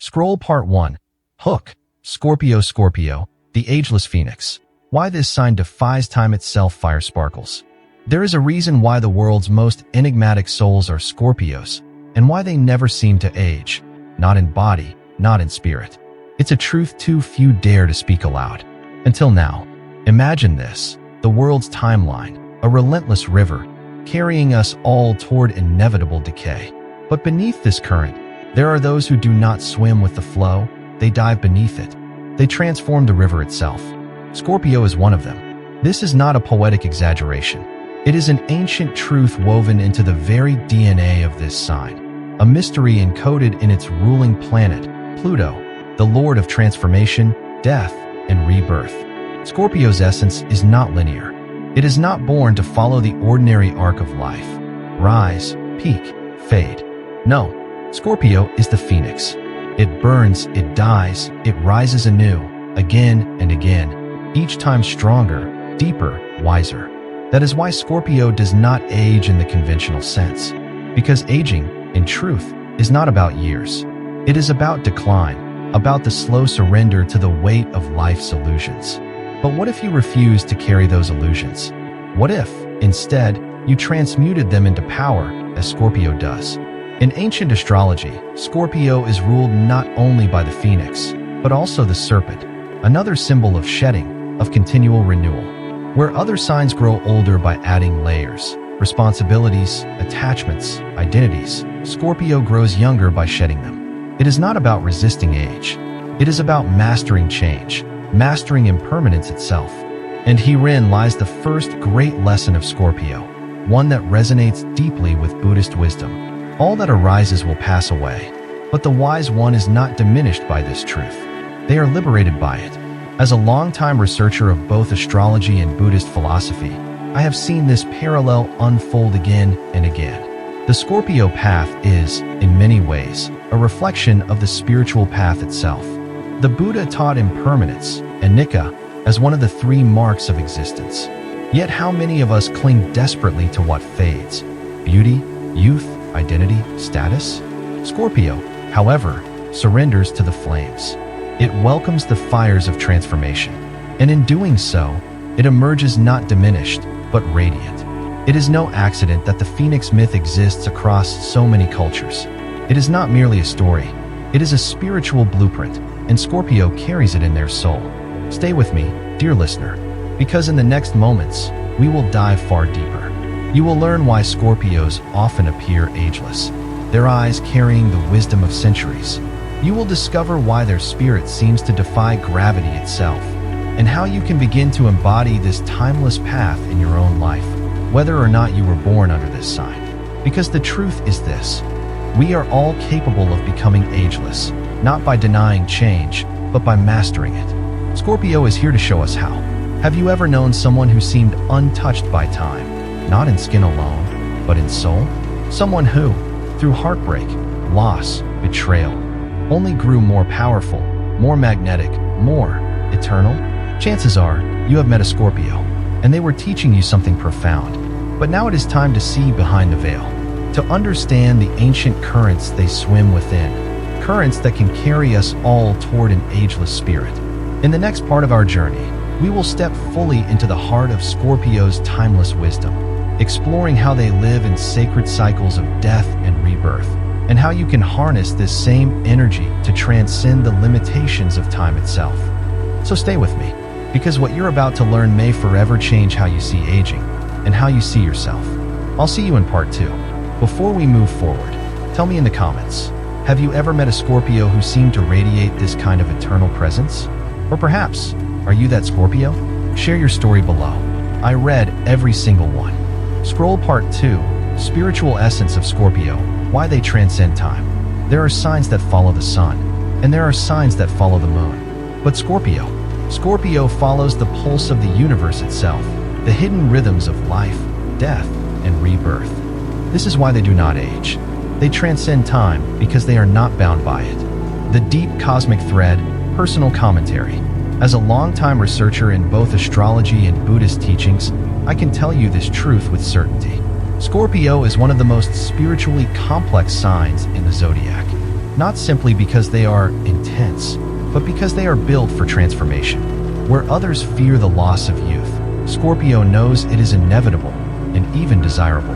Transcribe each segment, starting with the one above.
Scroll Part 1. Hook. Scorpio, the ageless phoenix. Why this sign defies time itself. Fire sparkles. There is a reason why the world's most enigmatic souls are Scorpios, and why they never seem to age, not in body, not in spirit. It's a truth too few dare to speak aloud. Until now. Imagine this, the world's timeline, a relentless river, carrying us all toward inevitable decay. But beneath this current, there are those who do not swim with the flow, they dive beneath it. They transform the river itself. Scorpio is one of them. This is not a poetic exaggeration. It is an ancient truth woven into the very DNA of this sign, a mystery encoded in its ruling planet, Pluto, the lord of transformation, death, and rebirth. Scorpio's essence is not linear. It is not born to follow the ordinary arc of life. Rise, peak, fade. No, Scorpio is the phoenix. It burns, it dies, it rises anew, again and again, each time stronger, deeper, wiser. That is why Scorpio does not age in the conventional sense. Because aging, in truth, is not about years. It is about decline, about the slow surrender to the weight of life's illusions. But what if you refused to carry those illusions? What if, instead, you transmuted them into power, as Scorpio does? In ancient astrology, Scorpio is ruled not only by the phoenix, but also the serpent, another symbol of shedding, of continual renewal. Where other signs grow older by adding layers, responsibilities, attachments, identities, Scorpio grows younger by shedding them. It is not about resisting age. It is about mastering change, mastering impermanence itself. And herein lies the first great lesson of Scorpio, one that resonates deeply with Buddhist wisdom. All that arises will pass away, but the wise one is not diminished by this truth. They are liberated by it. As a longtime researcher of both astrology and Buddhist philosophy, I have seen this parallel unfold again and again. The Scorpio path is, in many ways, a reflection of the spiritual path itself. The Buddha taught impermanence, and Nikka, as one of the three marks of existence. Yet how many of us cling desperately to what fades? Beauty, youth, identity, status? Scorpio, however, surrenders to the flames. It welcomes the fires of transformation, and in doing so, it emerges not diminished, but radiant. It is no accident that the phoenix myth exists across so many cultures. It is not merely a story, it is a spiritual blueprint, and Scorpio carries it in their soul. Stay with me, dear listener, because in the next moments, we will dive far deeper. You will learn why Scorpios often appear ageless, their eyes carrying the wisdom of centuries. You will discover why their spirit seems to defy gravity itself, and how you can begin to embody this timeless path in your own life, whether or not you were born under this sign. Because the truth is this: we are all capable of becoming ageless, not by denying change, but by mastering it. Scorpio is here to show us how. Have you ever known someone who seemed untouched by time? Not in skin alone, but in soul? Someone who, through heartbreak, loss, betrayal, only grew more powerful, more magnetic, more eternal? Chances are, you have met a Scorpio, and they were teaching you something profound. But now it is time to see behind the veil, to understand the ancient currents they swim within, currents that can carry us all toward an ageless spirit. In the next part of our journey, we will step fully into the heart of Scorpio's timeless wisdom, exploring how they live in sacred cycles of death and rebirth, and how you can harness this same energy to transcend the limitations of time itself. So stay with me, because what you're about to learn may forever change how you see aging, and how you see yourself. I'll see you in part 2. Before we move forward, tell me in the comments, have you ever met a Scorpio who seemed to radiate this kind of eternal presence? Or perhaps, are you that Scorpio? Share your story below. I read every single one. Scroll Part 2, Spiritual Essence of Scorpio, Why They Transcend Time. There are signs that follow the sun, and there are signs that follow the moon. But Scorpio follows the pulse of the universe itself, the hidden rhythms of life, death, and rebirth. This is why they do not age. They transcend time because they are not bound by it. The deep cosmic thread, personal commentary. As a longtime researcher in both astrology and Buddhist teachings, I can tell you this truth with certainty. Scorpio is one of the most spiritually complex signs in the zodiac. not simply because they are intense, but because they are built for transformation. Where others fear the loss of youth, Scorpio knows it is inevitable and even desirable.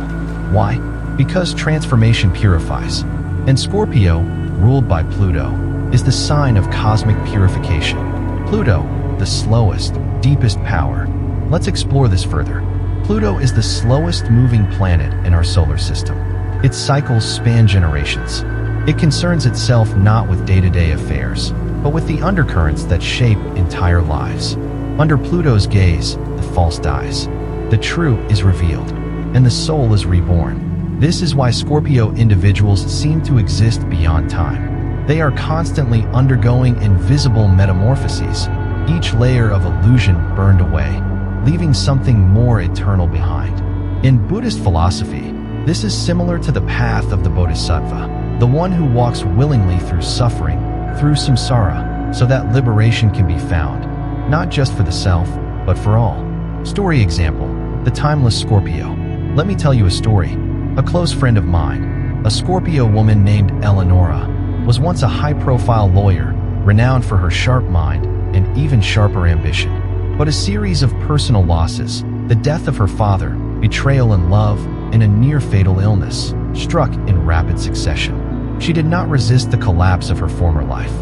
Why? Because transformation purifies. And Scorpio, ruled by Pluto, is the sign of cosmic purification. Pluto, the slowest, deepest power. Let's explore this further. Pluto is the slowest moving planet in our solar system. Its cycles span generations. It concerns itself not with day-to-day affairs, but with the undercurrents that shape entire lives. Under Pluto's gaze, the false dies. The true is revealed, and the soul is reborn. This is why Scorpio individuals seem to exist beyond time. They are constantly undergoing invisible metamorphoses, each layer of illusion burned away, leaving something more eternal behind. In Buddhist philosophy, this is similar to the path of the Bodhisattva, the one who walks willingly through suffering, through samsara, so that liberation can be found, not just for the self, but for all. Story example, the timeless Scorpio. Let me tell you a story. A close friend of mine, a Scorpio woman named Eleonora, was once a high-profile lawyer, renowned for her sharp mind and even sharper ambition. But a series of personal losses, the death of her father, betrayal in love, and a near-fatal illness, struck in rapid succession. She did not resist the collapse of her former life.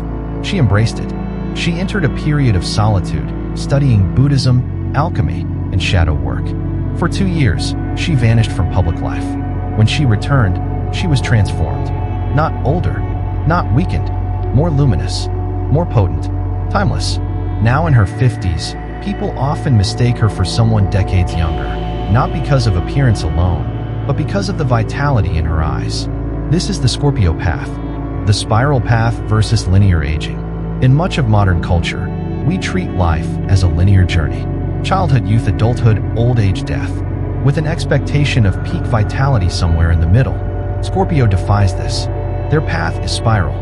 She embraced it. She entered a period of solitude, studying Buddhism, alchemy, and shadow work. For 2 years, she vanished from public life. When she returned, she was transformed. Not older, not weakened, more luminous, more potent, timeless. Now in her 50s, people often mistake her for someone decades younger, not because of appearance alone, but because of the vitality in her eyes. This is the Scorpio path, the spiral path versus linear aging. In much of modern culture, we treat life as a linear journey. Childhood, youth, adulthood, old age, death, with an expectation of peak vitality somewhere in the middle. Scorpio defies this. Their path is spiral.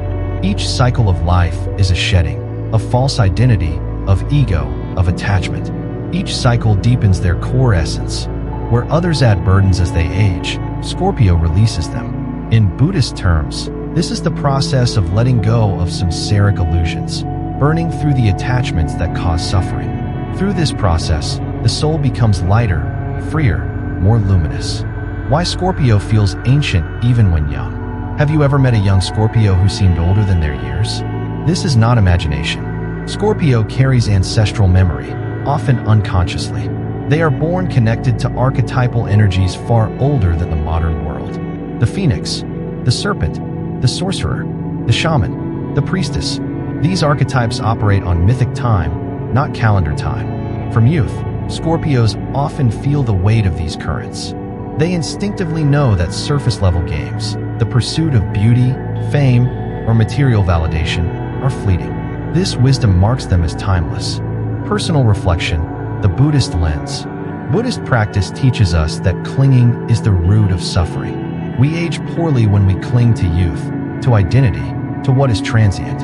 Each cycle of life is a shedding of false identity, of ego, of attachment. Each cycle deepens their core essence. Where others add burdens as they age, Scorpio releases them. In Buddhist terms, this is the process of letting go of samsaric illusions, burning through the attachments that cause suffering. Through this process, the soul becomes lighter, freer, more luminous. Why Scorpio feels ancient even when young. Have you ever met a young Scorpio who seemed older than their years? This is not imagination. Scorpio carries ancestral memory, often unconsciously. They are born connected to archetypal energies far older than the modern world. The phoenix, the serpent, the sorcerer, the shaman, the priestess. These archetypes operate on mythic time, not calendar time. From youth, Scorpios often feel the weight of these currents. They instinctively know that surface-level games, the pursuit of beauty, fame, or material validation, are fleeting. This wisdom marks them as timeless. Personal reflection, the Buddhist lens. Buddhist practice teaches us that clinging is the root of suffering. We age poorly when we cling to youth, to identity, to what is transient.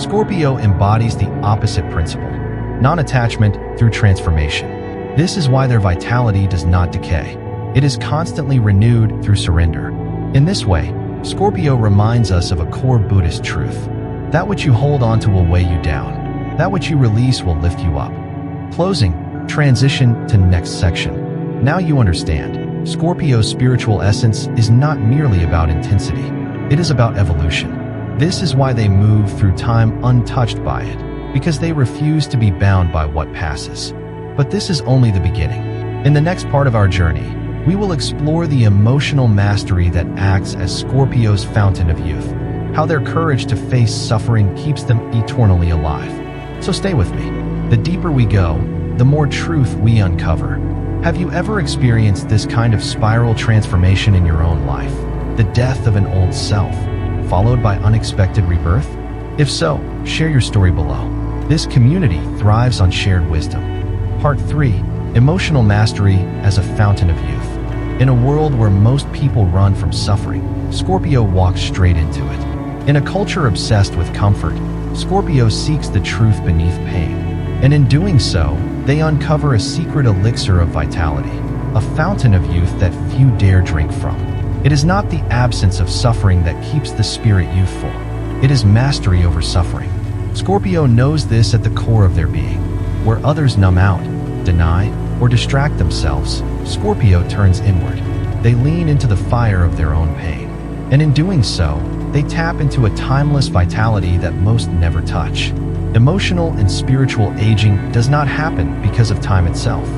Scorpio embodies the opposite principle, non-attachment through transformation. This is why their vitality does not decay. It is constantly renewed through surrender. In this way, Scorpio reminds us of a core Buddhist truth. That which you hold on to will weigh you down. That which you release will lift you up. Closing, transition to next section. Now you understand, Scorpio's spiritual essence is not merely about intensity. It is about evolution. This is why they move through time untouched by it, because they refuse to be bound by what passes. But this is only the beginning. In the next part of our journey, we will explore the emotional mastery that acts as Scorpio's fountain of youth, how their courage to face suffering keeps them eternally alive. So stay with me. The deeper we go, the more truth we uncover. Have you ever experienced this kind of spiral transformation in your own life? The death of an old self, followed by unexpected rebirth? If so, share your story below. This community thrives on shared wisdom. Part 3. Emotional mastery as a fountain of youth. In a world where most people run from suffering, Scorpio walks straight into it. In a culture obsessed with comfort, Scorpio seeks the truth beneath pain. And in doing so, they uncover a secret elixir of vitality, a fountain of youth that few dare drink from. It is not the absence of suffering that keeps the spirit youthful. It is mastery over suffering. Scorpio knows this at the core of their being. Where others numb out, deny, or distract themselves, Scorpio turns inward. They lean into the fire of their own pain. And in doing so, they tap into a timeless vitality that most never touch. Emotional and spiritual aging does not happen because of time itself.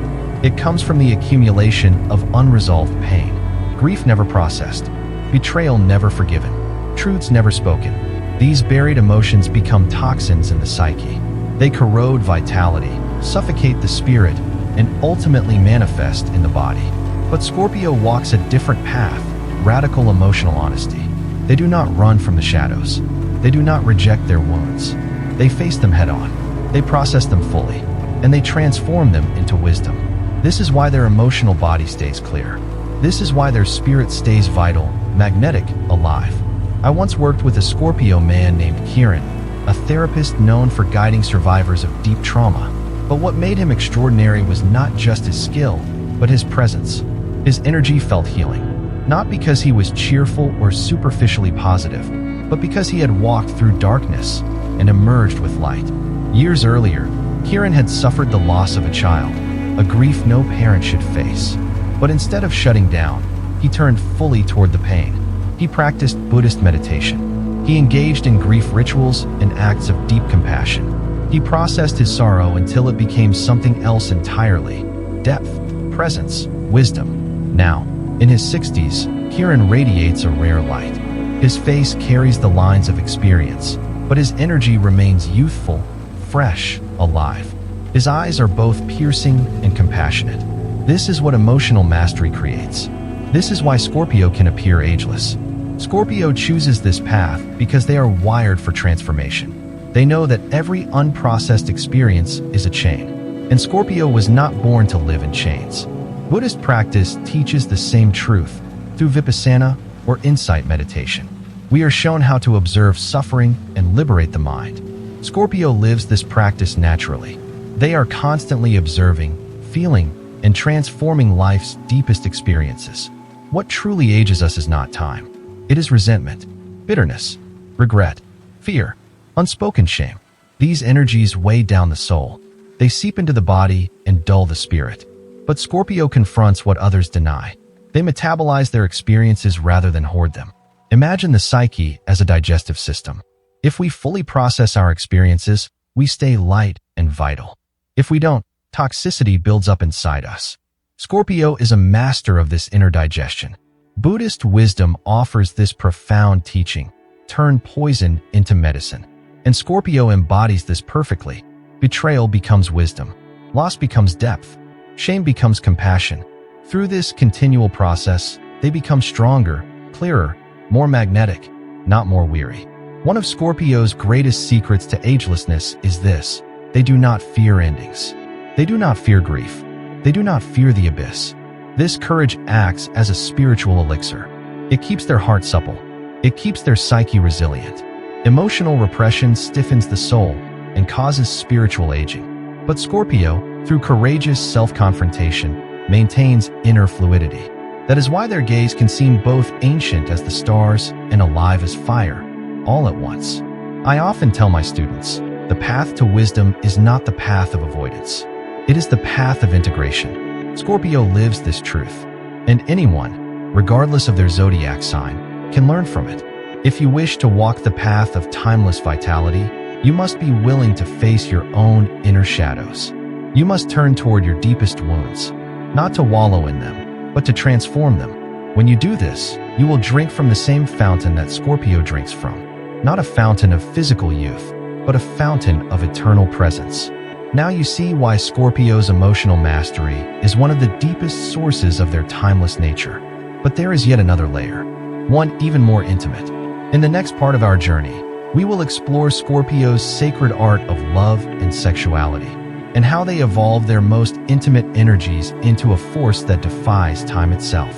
It comes from the accumulation of unresolved pain, grief never processed, betrayal never forgiven, truths never spoken. These buried emotions become toxins in the psyche. They corrode vitality, suffocate the spirit, and ultimately manifest in the body. But Scorpio walks a different path, radical emotional honesty. They do not run from the shadows. They do not reject their wounds. They face them head on. They process them fully, and they transform them into wisdom. This is why their emotional body stays clear. This is why their spirit stays vital, magnetic, alive. I once worked with a Scorpio man named Kieran, a therapist known for guiding survivors of deep trauma. But what made him extraordinary was not just his skill, but his presence. His energy felt healing. Not because he was cheerful or superficially positive, but because he had walked through darkness and emerged with light. Years earlier, Kieran had suffered the loss of a child, a grief no parent should face. But instead of shutting down, he turned fully toward the pain. He practiced Buddhist meditation. He engaged in grief rituals and acts of deep compassion. He processed his sorrow until it became something else entirely: depth, presence, wisdom. Now, in his 60s, Kieran radiates a rare light. His face carries the lines of experience, but his energy remains youthful, fresh, alive. His eyes are both piercing and compassionate. This is what emotional mastery creates. This is why Scorpio can appear ageless. Scorpio chooses this path because they are wired for transformation. They know that every unprocessed experience is a chain, and Scorpio was not born to live in chains. Buddhist practice teaches the same truth through vipassana or insight meditation. We are shown how to observe suffering and liberate the mind. Scorpio lives this practice naturally. They are constantly observing, feeling, and transforming life's deepest experiences. What truly ages us is not time. It is resentment, bitterness, regret, fear, unspoken shame. These energies weigh down the soul. They seep into the body and dull the spirit. But Scorpio confronts what others deny. They metabolize their experiences rather than hoard them. Imagine the psyche as a digestive system. If we fully process our experiences, we stay light and vital. If we don't, toxicity builds up inside us. Scorpio is a master of this inner digestion. Buddhist wisdom offers this profound teaching: turn poison into medicine. And Scorpio embodies this perfectly. Betrayal becomes wisdom. Loss becomes depth. Shame becomes compassion. Through this continual process, they become stronger, clearer, more magnetic, not more weary. One of Scorpio's greatest secrets to agelessness is this: they do not fear endings. They do not fear grief. They do not fear the abyss. This courage acts as a spiritual elixir. It keeps their heart supple. It keeps their psyche resilient. Emotional repression stiffens the soul and causes spiritual aging. But Scorpio, through courageous self-confrontation, maintains inner fluidity. That is why their gaze can seem both ancient as the stars and alive as fire, all at once. I often tell my students, the path to wisdom is not the path of avoidance. It is the path of integration. Scorpio lives this truth, and anyone, regardless of their zodiac sign, can learn from it. If you wish to walk the path of timeless vitality, you must be willing to face your own inner shadows. You must turn toward your deepest wounds, not to wallow in them, but to transform them. When you do this, you will drink from the same fountain that Scorpio drinks from. Not a fountain of physical youth, but a fountain of eternal presence. Now you see why Scorpio's emotional mastery is one of the deepest sources of their timeless nature. But there is yet another layer, one even more intimate. In the next part of our journey, we will explore Scorpio's sacred art of love and sexuality, and how they evolve their most intimate energies into a force that defies time itself.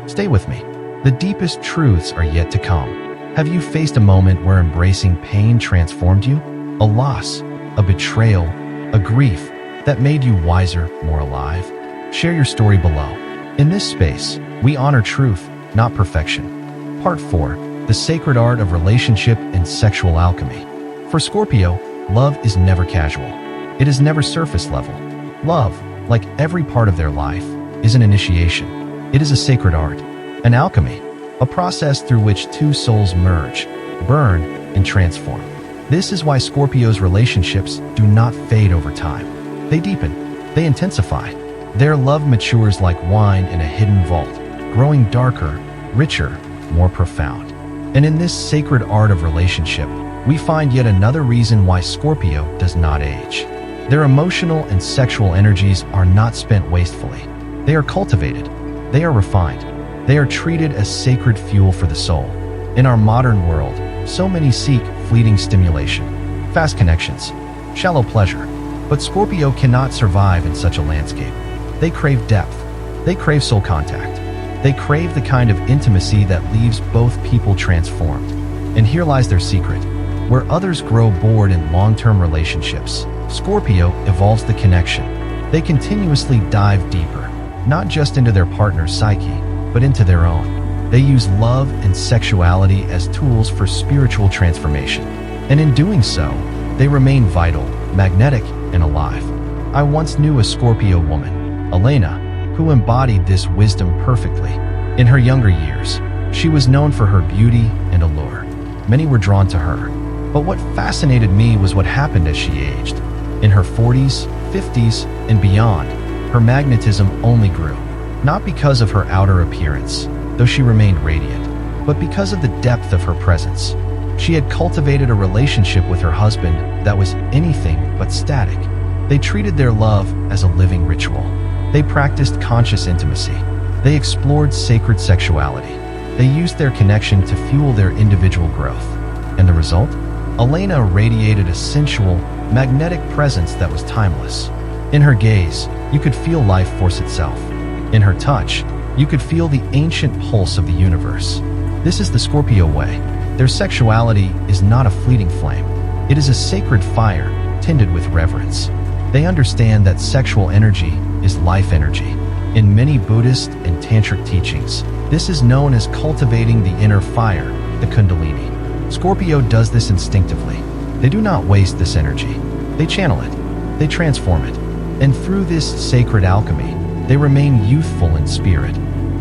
Stay with me. The deepest truths are yet to come. Have you faced a moment where embracing pain transformed you? A loss, a betrayal, a grief that made you wiser, more alive? Share your story below. In this space, we honor truth, not perfection. Part 4: The Sacred Art of Relationship and and sexual alchemy. For Scorpio, love is never casual. It is never surface level. Love, like every part of their life, is an initiation. It is a sacred art, an alchemy, a process through which two souls merge, burn, and transform. This is why Scorpio's relationships do not fade over time. They deepen, they intensify. Their love matures like wine in a hidden vault, growing darker, richer, more profound. And in this sacred art of relationship, we find yet another reason why Scorpio does not age. Their emotional and sexual energies are not spent wastefully. They are cultivated. They are refined. They are treated as sacred fuel for the soul. In our modern world, so many seek fleeting stimulation, fast connections, shallow pleasure. But Scorpio cannot survive in such a landscape. They crave depth. They crave soul contact. They crave the kind of intimacy that leaves both people transformed. And here lies their secret. Where others grow bored in long-term relationships, Scorpio evolves the connection. They continuously dive deeper, not just into their partner's psyche, but into their own. They use love and sexuality as tools for spiritual transformation. And in doing so, they remain vital, magnetic, and alive. I once knew a Scorpio woman, Elena, who embodied this wisdom perfectly. In her younger years, she was known for her beauty and allure. Many were drawn to her. But what fascinated me was what happened as she aged. In her 40s, 50s, and beyond, her magnetism only grew. Not because of her outer appearance, though she remained radiant, but because of the depth of her presence. She had cultivated a relationship with her husband that was anything but static. They treated their love as a living ritual. They practiced conscious intimacy. They explored sacred sexuality. They used their connection to fuel their individual growth. And the result? Elena radiated a sensual, magnetic presence that was timeless. In her gaze, you could feel life force itself. In her touch, you could feel the ancient pulse of the universe. This is the Scorpio way. Their sexuality is not a fleeting flame. It is a sacred fire, tended with reverence. They understand that sexual energy is life energy. In many Buddhist and Tantric teachings, this is known as cultivating the inner fire, the Kundalini. Scorpio does this instinctively. They do not waste this energy. They channel it. They transform it. And through this sacred alchemy, they remain youthful in spirit,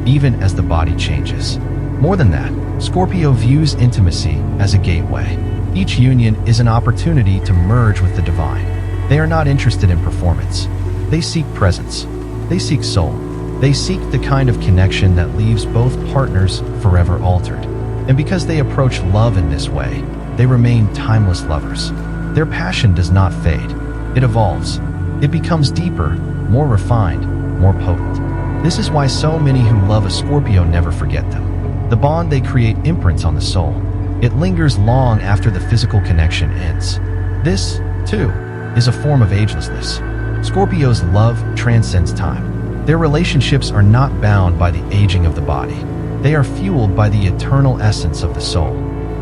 even as the body changes. More than that, Scorpio views intimacy as a gateway. Each union is an opportunity to merge with the divine. They are not interested in performance. They seek presence. They seek soul. They seek the kind of connection that leaves both partners forever altered. And because they approach love in this way, they remain timeless lovers. Their passion does not fade. It evolves. It becomes deeper, more refined, more potent. This is why so many who love a Scorpio never forget them. The bond they create imprints on the soul. It lingers long after the physical connection ends. This, too, is a form of agelessness. Scorpios' love transcends time. Their relationships are not bound by the aging of the body. They are fueled by the eternal essence of the soul.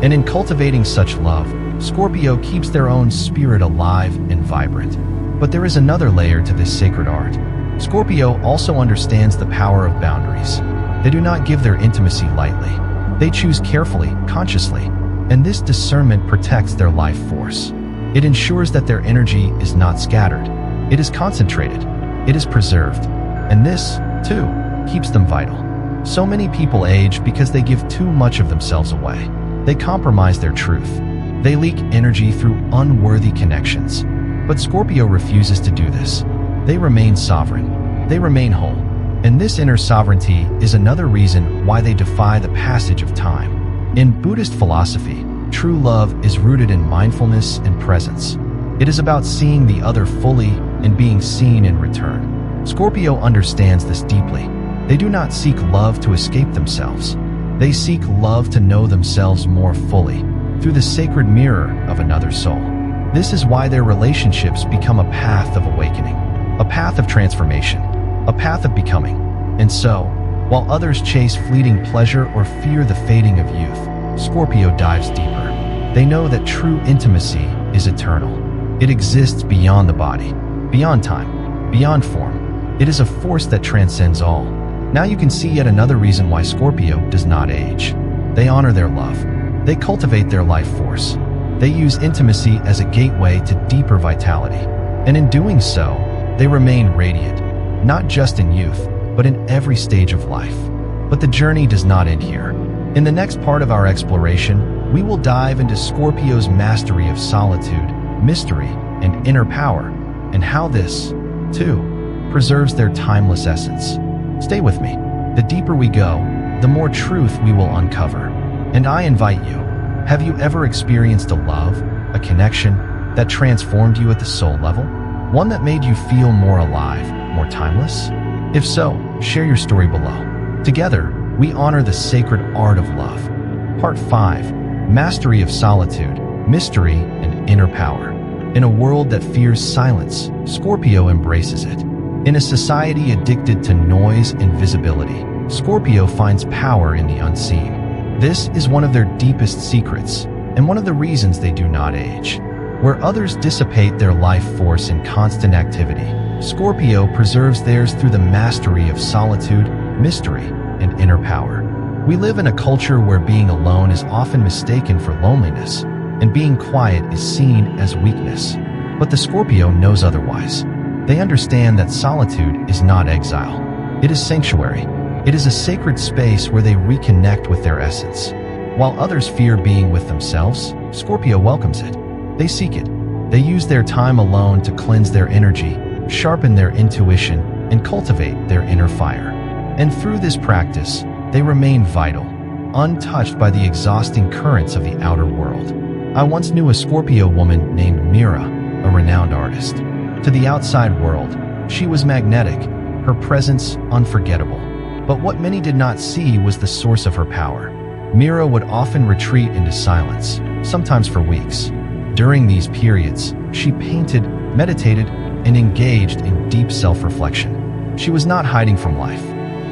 And in cultivating such love, Scorpio keeps their own spirit alive and vibrant. But there is another layer to this sacred art. Scorpio also understands the power of boundaries. They do not give their intimacy lightly. They choose carefully, consciously, and this discernment protects their life force. It ensures that their energy is not scattered. It is concentrated. It is preserved. And this, too, keeps them vital. So many people age because they give too much of themselves away. They compromise their truth. They leak energy through unworthy connections. But Scorpio refuses to do this. They remain sovereign. They remain whole. And this inner sovereignty is another reason why they defy the passage of time. In Buddhist philosophy, true love is rooted in mindfulness and presence. It is about seeing the other fully and being seen in return. Scorpio understands this deeply. They do not seek love to escape themselves. They seek love to know themselves more fully, through the sacred mirror of another soul. This is why their relationships become a path of awakening, a path of transformation, a path of becoming. And so, while others chase fleeting pleasure or fear the fading of youth, Scorpio dives deeper. They know that true intimacy is eternal. It exists beyond the body, beyond time, beyond form. It is a force that transcends all. Now you can see yet another reason why Scorpio does not age. They honor their love. They cultivate their life force. They use intimacy as a gateway to deeper vitality. And in doing so, they remain radiant, not just in youth, but in every stage of life. But the journey does not end here. In the next part of our exploration, we will dive into Scorpio's mastery of solitude, mystery, and inner power, and how this, too, preserves their timeless essence. Stay with me. The deeper we go, the more truth we will uncover. And I invite you, have you ever experienced a love, a connection, that transformed you at the soul level? One that made you feel more alive, more timeless? If so, share your story below. Together, we honor the sacred art of love. Part 5. Mastery of solitude, mystery, and inner power. In a world that fears silence, Scorpio embraces it. In a society addicted to noise and visibility, Scorpio finds power in the unseen. This is one of their deepest secrets, and one of the reasons they do not age. Where others dissipate their life force in constant activity, Scorpio preserves theirs through the mastery of solitude, mystery, and inner power. We live in a culture where being alone is often mistaken for loneliness, and being quiet is seen as weakness. But the Scorpio knows otherwise. They understand that solitude is not exile. It is sanctuary. It is a sacred space where they reconnect with their essence. While others fear being with themselves, Scorpio welcomes it. They seek it. They use their time alone to cleanse their energy, sharpen their intuition, and cultivate their inner fire. And through this practice, they remain vital, untouched by the exhausting currents of the outer world. I once knew a Scorpio woman named Mira, a renowned artist. To the outside world, she was magnetic, her presence unforgettable. But what many did not see was the source of her power. Mira would often retreat into silence, sometimes for weeks. During these periods, she painted, meditated, and engaged in deep self-reflection. She was not hiding from life.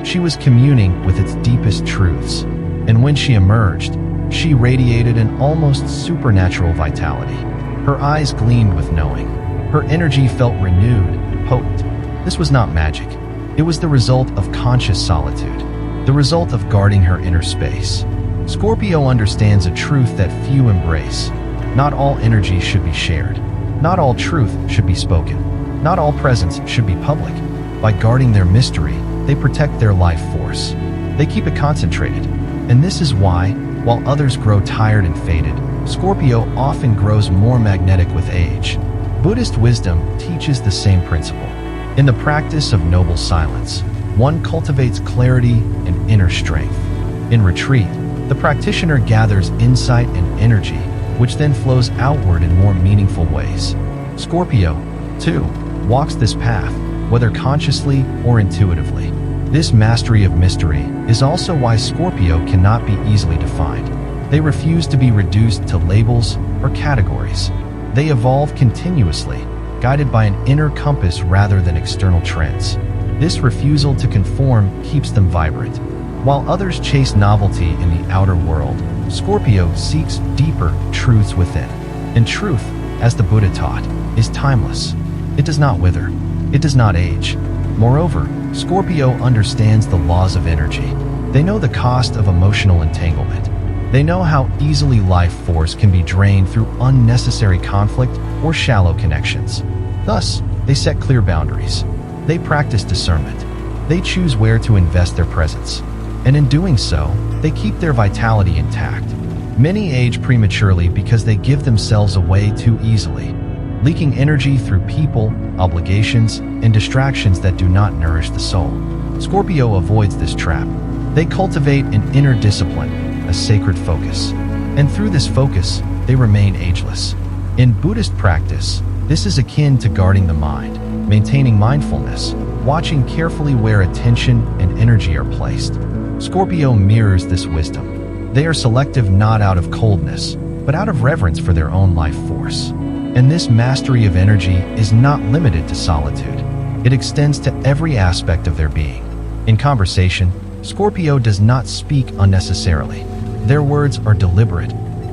She was communing with its deepest truths. And when she emerged, she radiated an almost supernatural vitality. Her eyes gleamed with knowing. Her energy felt renewed, potent. This was not magic. It was the result of conscious solitude, the result of guarding her inner space. Scorpio understands a truth that few embrace. Not all energy should be shared. Not all truth should be spoken. Not all presence should be public. By guarding their mystery, they protect their life force. They keep it concentrated. And this is why, while others grow tired and faded, Scorpio often grows more magnetic with age. Buddhist wisdom teaches the same principle. In the practice of noble silence, one cultivates clarity and inner strength. In retreat, the practitioner gathers insight and energy, which then flows outward in more meaningful ways. Scorpio, too, walks this path, whether consciously or intuitively. This mastery of mystery is also why Scorpio cannot be easily defined. They refuse to be reduced to labels or categories. They evolve continuously, guided by an inner compass rather than external trends. This refusal to conform keeps them vibrant. While others chase novelty in the outer world, Scorpio seeks deeper truths within. And truth, as the Buddha taught, is timeless. It does not wither. It does not age. Moreover, Scorpio understands the laws of energy. They know the cost of emotional entanglement. They know how easily life force can be drained through unnecessary conflict or shallow connections. Thus, they set clear boundaries. They practice discernment. They choose where to invest their presence. And in doing so, they keep their vitality intact. Many age prematurely because they give themselves away too easily, leaking energy through people, obligations, and distractions that do not nourish the soul. Scorpio avoids this trap. They cultivate an inner discipline, a sacred focus. And through this focus, they remain ageless. In Buddhist practice, this is akin to guarding the mind, maintaining mindfulness, watching carefully where attention and energy are placed. Scorpio mirrors this wisdom. They are selective not out of coldness, but out of reverence for their own life force. And this mastery of energy is not limited to solitude. It extends to every aspect of their being. In conversation, Scorpio does not speak unnecessarily. Their words are deliberate,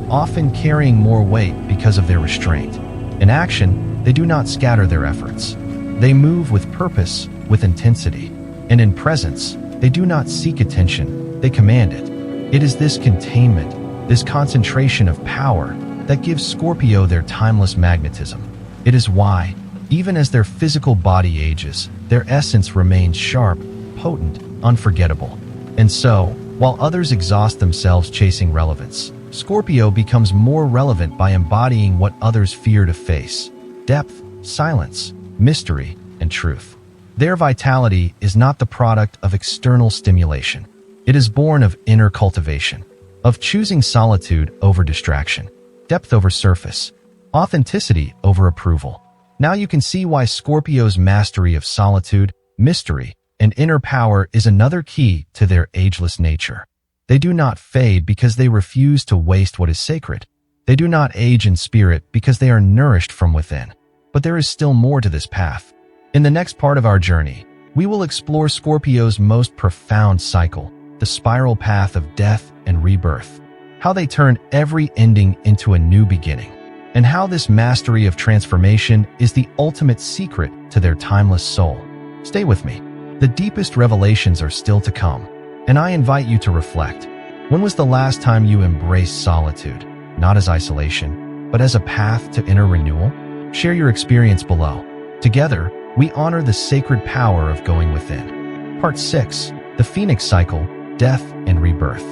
often carrying more weight because of their restraint. In action, they do not scatter their efforts. They move with purpose, with intensity. And in presence, they do not seek attention, they command it. It is this containment, this concentration of power that gives Scorpio their timeless magnetism. It is why, even as their physical body ages, their essence remains sharp, potent, unforgettable. And so, while others exhaust themselves chasing relevance, Scorpio becomes more relevant by embodying what others fear to face: depth, silence, mystery, and truth. Their vitality is not the product of external stimulation. It is born of inner cultivation, of choosing solitude over distraction, depth over surface, authenticity over approval. Now you can see why Scorpio's mastery of solitude, mystery, and inner power is another key to their ageless nature. They do not fade because they refuse to waste what is sacred. They do not age in spirit because they are nourished from within. But there is still more to this path. In the next part of our journey, we will explore Scorpio's most profound cycle, the spiral path of death and rebirth, how they turn every ending into a new beginning, and how this mastery of transformation is the ultimate secret to their timeless soul. Stay with me. The deepest revelations are still to come, and I invite you to reflect. When was the last time you embraced solitude, not as isolation, but as a path to inner renewal? Share your experience below. Together, we honor the sacred power of going within. Part 6. The Phoenix Cycle, Death and Rebirth.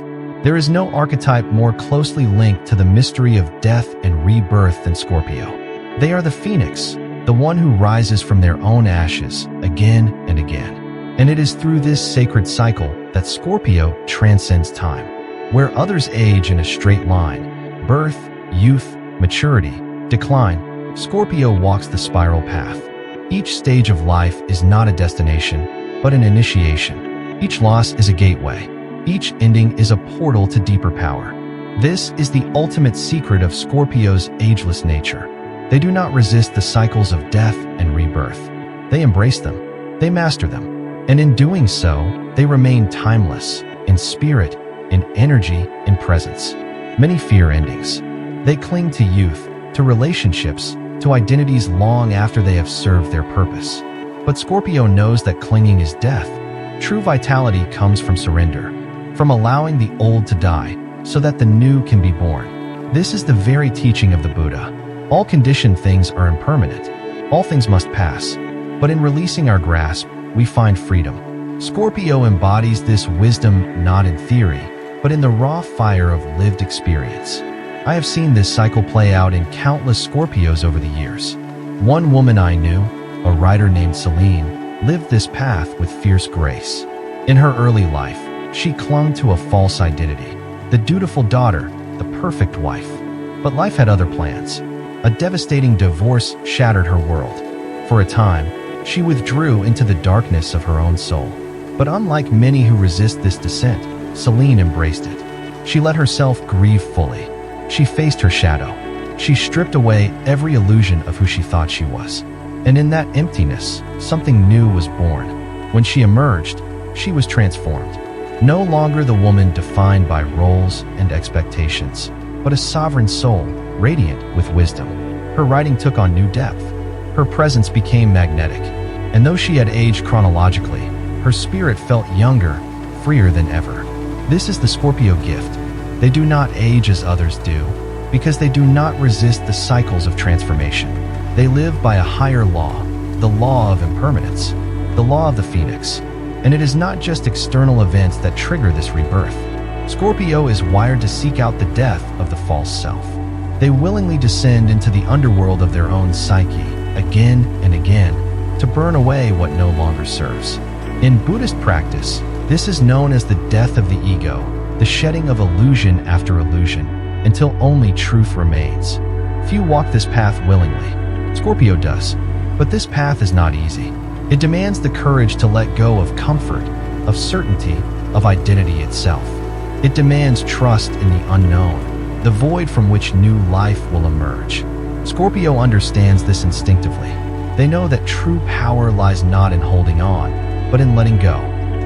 There is no archetype more closely linked to the mystery of death and rebirth than Scorpio. They are the phoenix, the one who rises from their own ashes again and again. And it is through this sacred cycle that Scorpio transcends time. Where others age in a straight line, birth, youth, maturity, decline, Scorpio walks the spiral path. Each stage of life is not a destination, but an initiation. Each loss is a gateway. Each ending is a portal to deeper power. This is the ultimate secret of Scorpio's ageless nature. They do not resist the cycles of death and rebirth. They embrace them. They master them. And in doing so, they remain timeless, in spirit, in energy, in presence. Many fear endings. They cling to youth, to relationships, to identities long after they have served their purpose. But Scorpio knows that clinging is death. True vitality comes from surrender, from allowing the old to die, so that the new can be born. This is the very teaching of the Buddha. All conditioned things are impermanent. All things must pass. But in releasing our grasp, we find freedom. Scorpio embodies this wisdom not in theory, but in the raw fire of lived experience. I have seen this cycle play out in countless Scorpios over the years. One woman I knew, a writer named Celine, lived this path with fierce grace. In her early life, she clung to a false identity, the dutiful daughter, the perfect wife. But life had other plans. A devastating divorce shattered her world. For a time, she withdrew into the darkness of her own soul. But unlike many who resist this descent, Celine embraced it. She let herself grieve fully. She faced her shadow. She stripped away every illusion of who she thought she was. And in that emptiness, something new was born. When she emerged, she was transformed. No longer the woman defined by roles and expectations, but a sovereign soul, radiant with wisdom. Her writing took on new depth. Her presence became magnetic. And though she had aged chronologically, her spirit felt younger, freer than ever. This is the Scorpio gift. They do not age as others do, because they do not resist the cycles of transformation. They live by a higher law, the law of impermanence, the law of the phoenix. And it is not just external events that trigger this rebirth. Scorpio is wired to seek out the death of the false self. They willingly descend into the underworld of their own psyche, again and again, to burn away what no longer serves. In Buddhist practice, this is known as the death of the ego, the shedding of illusion after illusion, until only truth remains. Few walk this path willingly. Scorpio does. But this path is not easy. It demands the courage to let go of comfort, of certainty, of identity itself. It demands trust in the unknown, the void from which new life will emerge. Scorpio understands this instinctively. They know that true power lies not in holding on, but in letting go.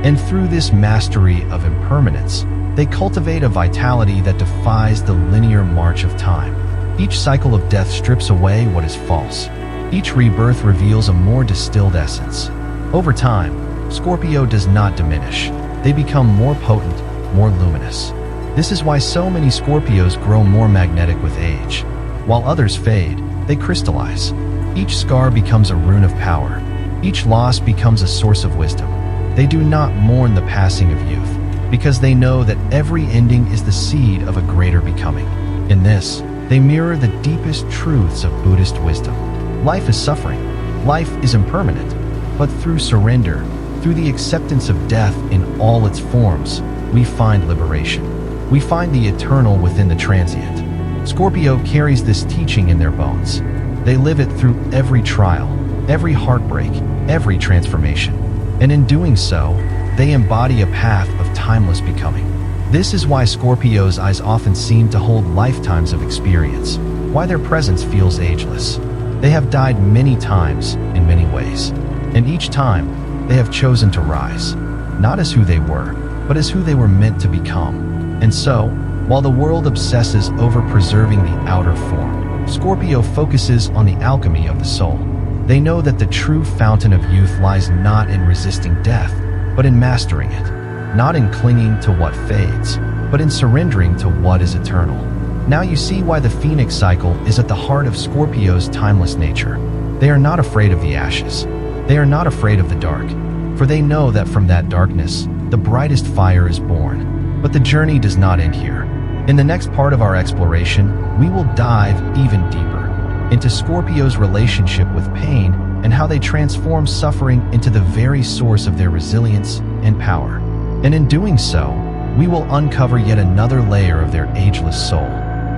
And through this mastery of impermanence, they cultivate a vitality that defies the linear march of time. Each cycle of death strips away what is false. Each rebirth reveals a more distilled essence. Over time, Scorpio does not diminish. They become more potent, more luminous. This is why so many Scorpios grow more magnetic with age. While others fade, they crystallize. Each scar becomes a rune of power. Each loss becomes a source of wisdom. They do not mourn the passing of youth, because they know that every ending is the seed of a greater becoming. In this, they mirror the deepest truths of Buddhist wisdom. Life is suffering. Life is impermanent. But through surrender, through the acceptance of death in all its forms, we find liberation. We find the eternal within the transient. Scorpio carries this teaching in their bones. They live it through every trial, every heartbreak, every transformation. And in doing so, they embody a path of timeless becoming. This is why Scorpios' eyes often seem to hold lifetimes of experience, why their presence feels ageless. They have died many times in many ways, and each time they have chosen to rise, not as who they were, but as who they were meant to become. And so, while the world obsesses over preserving the outer form, Scorpio focuses on the alchemy of the soul. They know that the true fountain of youth lies not in resisting death, but in mastering it. Not in clinging to what fades, but in surrendering to what is eternal. Now you see why the Phoenix cycle is at the heart of Scorpio's timeless nature. They are not afraid of the ashes. They are not afraid of the dark, for they know that from that darkness, the brightest fire is born. But the journey does not end here. In the next part of our exploration, we will dive even deeper into Scorpio's relationship with pain and how they transform suffering into the very source of their resilience and power. And in doing so, we will uncover yet another layer of their ageless soul.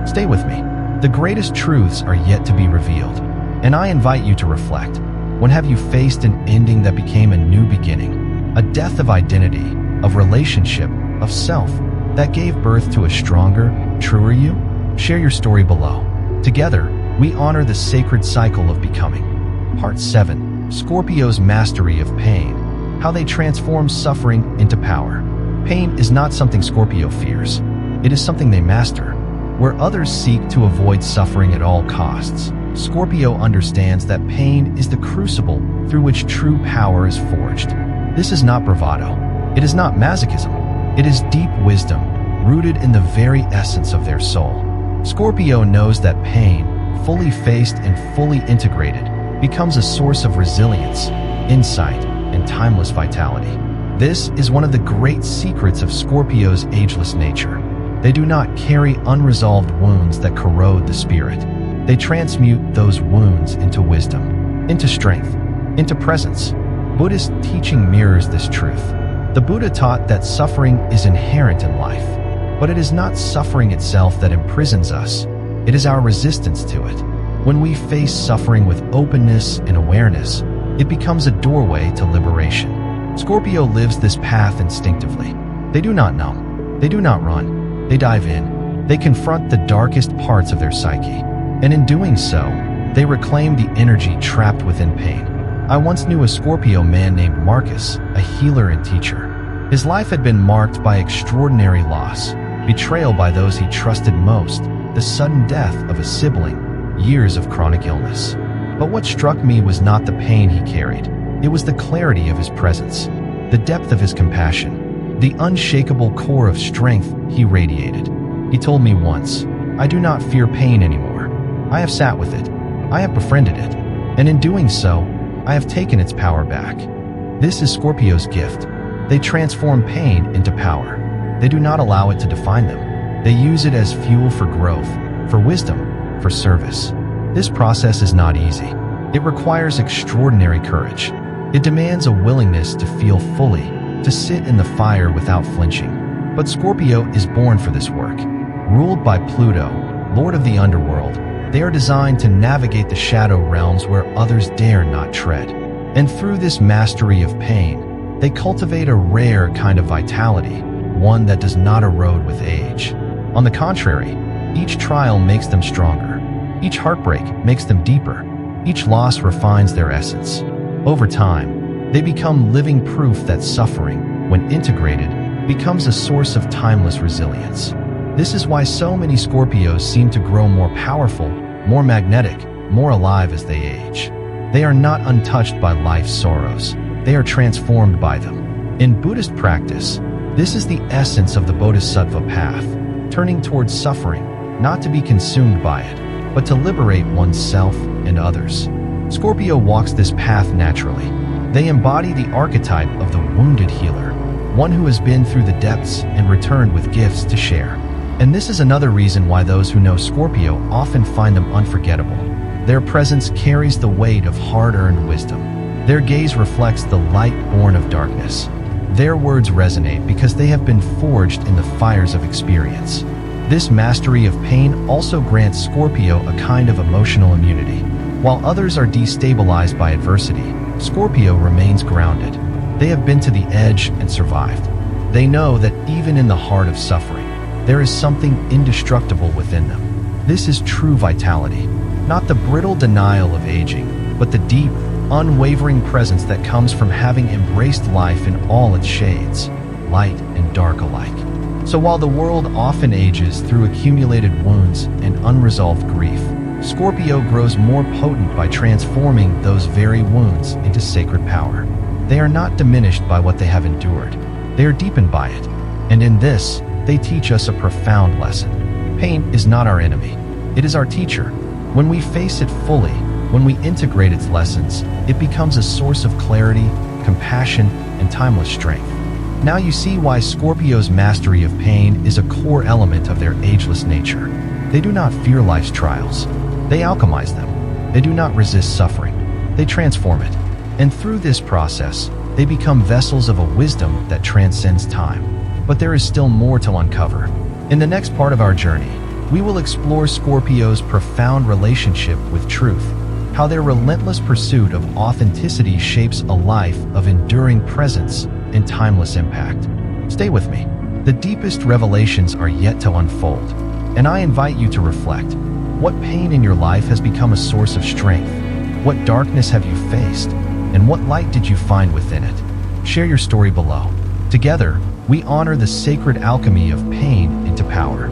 Stay with me. The greatest truths are yet to be revealed, and I invite you to reflect. When have you faced an ending that became a new beginning? A death of identity, of relationship, of self, that gave birth to a stronger, truer you? Share your story below. Together, we honor the sacred cycle of becoming. Part 7. Scorpio's Mastery of Pain. How they transform suffering into power. Pain is not something Scorpio fears. It is something they master. Where others seek to avoid suffering at all costs, Scorpio understands that pain is the crucible through which true power is forged. This is not bravado. It is not masochism. It is deep wisdom, rooted in the very essence of their soul. Scorpio knows that pain, fully faced and fully integrated, becomes a source of resilience, insight, and timeless vitality. This is one of the great secrets of Scorpio's ageless nature. They do not carry unresolved wounds that corrode the spirit. They transmute those wounds into wisdom, into strength, into presence. Buddhist teaching mirrors this truth. The Buddha taught that suffering is inherent in life, but it is not suffering itself that imprisons us. It is our resistance to it. When we face suffering with openness and awareness, it becomes a doorway to liberation. Scorpio lives this path instinctively. They do not numb. They do not run. They dive in. They confront the darkest parts of their psyche. And in doing so, they reclaim the energy trapped within pain. I once knew a Scorpio man named Marcus, a healer and teacher. His life had been marked by extraordinary loss, betrayal by those he trusted most, the sudden death of a sibling, years of chronic illness. But what struck me was not the pain he carried. It was the clarity of his presence, the depth of his compassion, the unshakable core of strength he radiated. He told me once, "I do not fear pain anymore. I have sat with it. I have befriended it. And in doing so, I have taken its power back." This is Scorpio's gift. They transform pain into power. They do not allow it to define them. They use it as fuel for growth, for wisdom, for service. This process is not easy. It requires extraordinary courage. It demands a willingness to feel fully, to sit in the fire without flinching. But Scorpio is born for this work. Ruled by Pluto, Lord of the underworld, they are designed to navigate the shadow realms where others dare not tread. And through this mastery of pain, they cultivate a rare kind of vitality, one that does not erode with age. On the contrary, each trial makes them stronger. Each heartbreak makes them deeper. Each loss refines their essence. Over time, they become living proof that suffering, when integrated, becomes a source of timeless resilience. This is why so many Scorpios seem to grow more powerful, more magnetic, more alive as they age. They are not untouched by life's sorrows. They are transformed by them. In Buddhist practice, This is the essence of the Bodhisattva path, turning towards suffering, not to be consumed by it, but to liberate oneself and others. Scorpio walks this path naturally. They embody the archetype of the wounded healer, one who has been through the depths and returned with gifts to share. And this is another reason why those who know Scorpio often find them unforgettable. Their presence carries the weight of hard-earned wisdom. Their gaze reflects the light born of darkness. Their words resonate because they have been forged in the fires of experience. This mastery of pain also grants Scorpio a kind of emotional immunity. While others are destabilized by adversity, Scorpio remains grounded. They have been to the edge and survived. They know that even in the heart of suffering, there is something indestructible within them. This is true vitality, not the brittle denial of aging, but the deep, unwavering presence that comes from having embraced life in all its shades, light and dark alike. So while the world often ages through accumulated wounds and unresolved grief, Scorpio grows more potent by transforming those very wounds into sacred power. They are not diminished by what they have endured. They are deepened by it. And in this, they teach us a profound lesson. Pain is not our enemy. It is our teacher. When we face it fully, when we integrate its lessons, it becomes a source of clarity, compassion, and timeless strength. Now you see why Scorpio's mastery of pain is a core element of their ageless nature. They do not fear life's trials. They alchemize them. They do not resist suffering. They transform it. And through this process, they become vessels of a wisdom that transcends time. But there is still more to uncover. In the next part of our journey, we will explore Scorpio's profound relationship with truth, how their relentless pursuit of authenticity shapes a life of enduring presence and timeless impact. Stay with me. The deepest revelations are yet to unfold, and I invite you to reflect. What pain in your life has become a source of strength? What darkness have you faced? And what light did you find within it? Share your story below. Together, we honor the sacred alchemy of pain into power.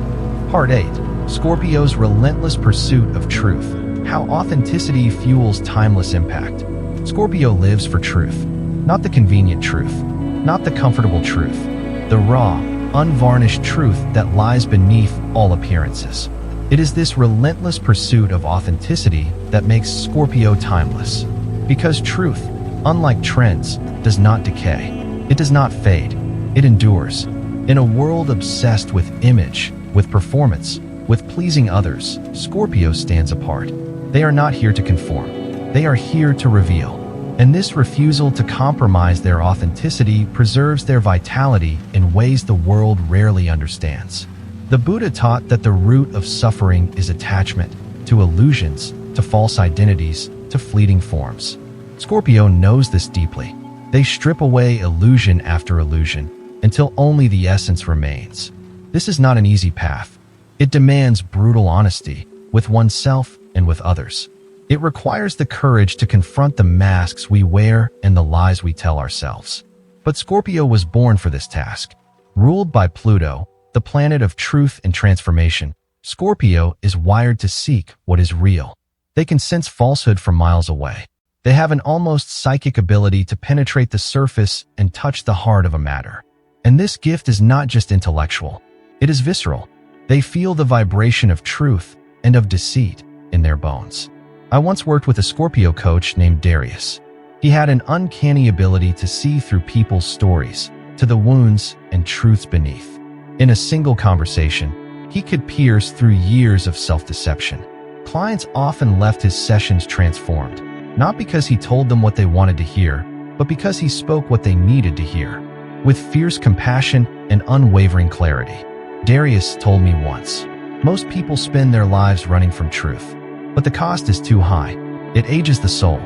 Part 8. Scorpio's relentless pursuit of truth. How authenticity fuels timeless impact. Scorpio lives for truth. Not the convenient truth. Not the comfortable truth. The raw, unvarnished truth that lies beneath all appearances. It is this relentless pursuit of authenticity that makes Scorpio timeless. Because truth, unlike trends, does not decay. It does not fade. It endures. In a world obsessed with image, with performance, with pleasing others, Scorpio stands apart. They are not here to conform. They are here to reveal. And this refusal to compromise their authenticity preserves their vitality in ways the world rarely understands. The Buddha taught that the root of suffering is attachment to illusions, to false identities, to fleeting forms. Scorpio knows this deeply. They strip away illusion after illusion until only the essence remains. This is not an easy path. It demands brutal honesty with oneself and with others. It requires the courage to confront the masks we wear and the lies we tell ourselves. But Scorpio was born for this task. Ruled by Pluto, the planet of truth and transformation, Scorpio is wired to seek what is real. They can sense falsehood from miles away. They have an almost psychic ability to penetrate the surface and touch the heart of a matter. And this gift is not just intellectual. It is visceral. They feel the vibration of truth and of deceit in their bones. I once worked with a Scorpio coach named Darius. He had an uncanny ability to see through people's stories, to the wounds and truths beneath. In a single conversation, he could pierce through years of self-deception. Clients often left his sessions transformed, not because he told them what they wanted to hear, but because he spoke what they needed to hear. With fierce compassion and unwavering clarity. Darius told me once, most people spend their lives running from truth, but the cost is too high. It ages the soul.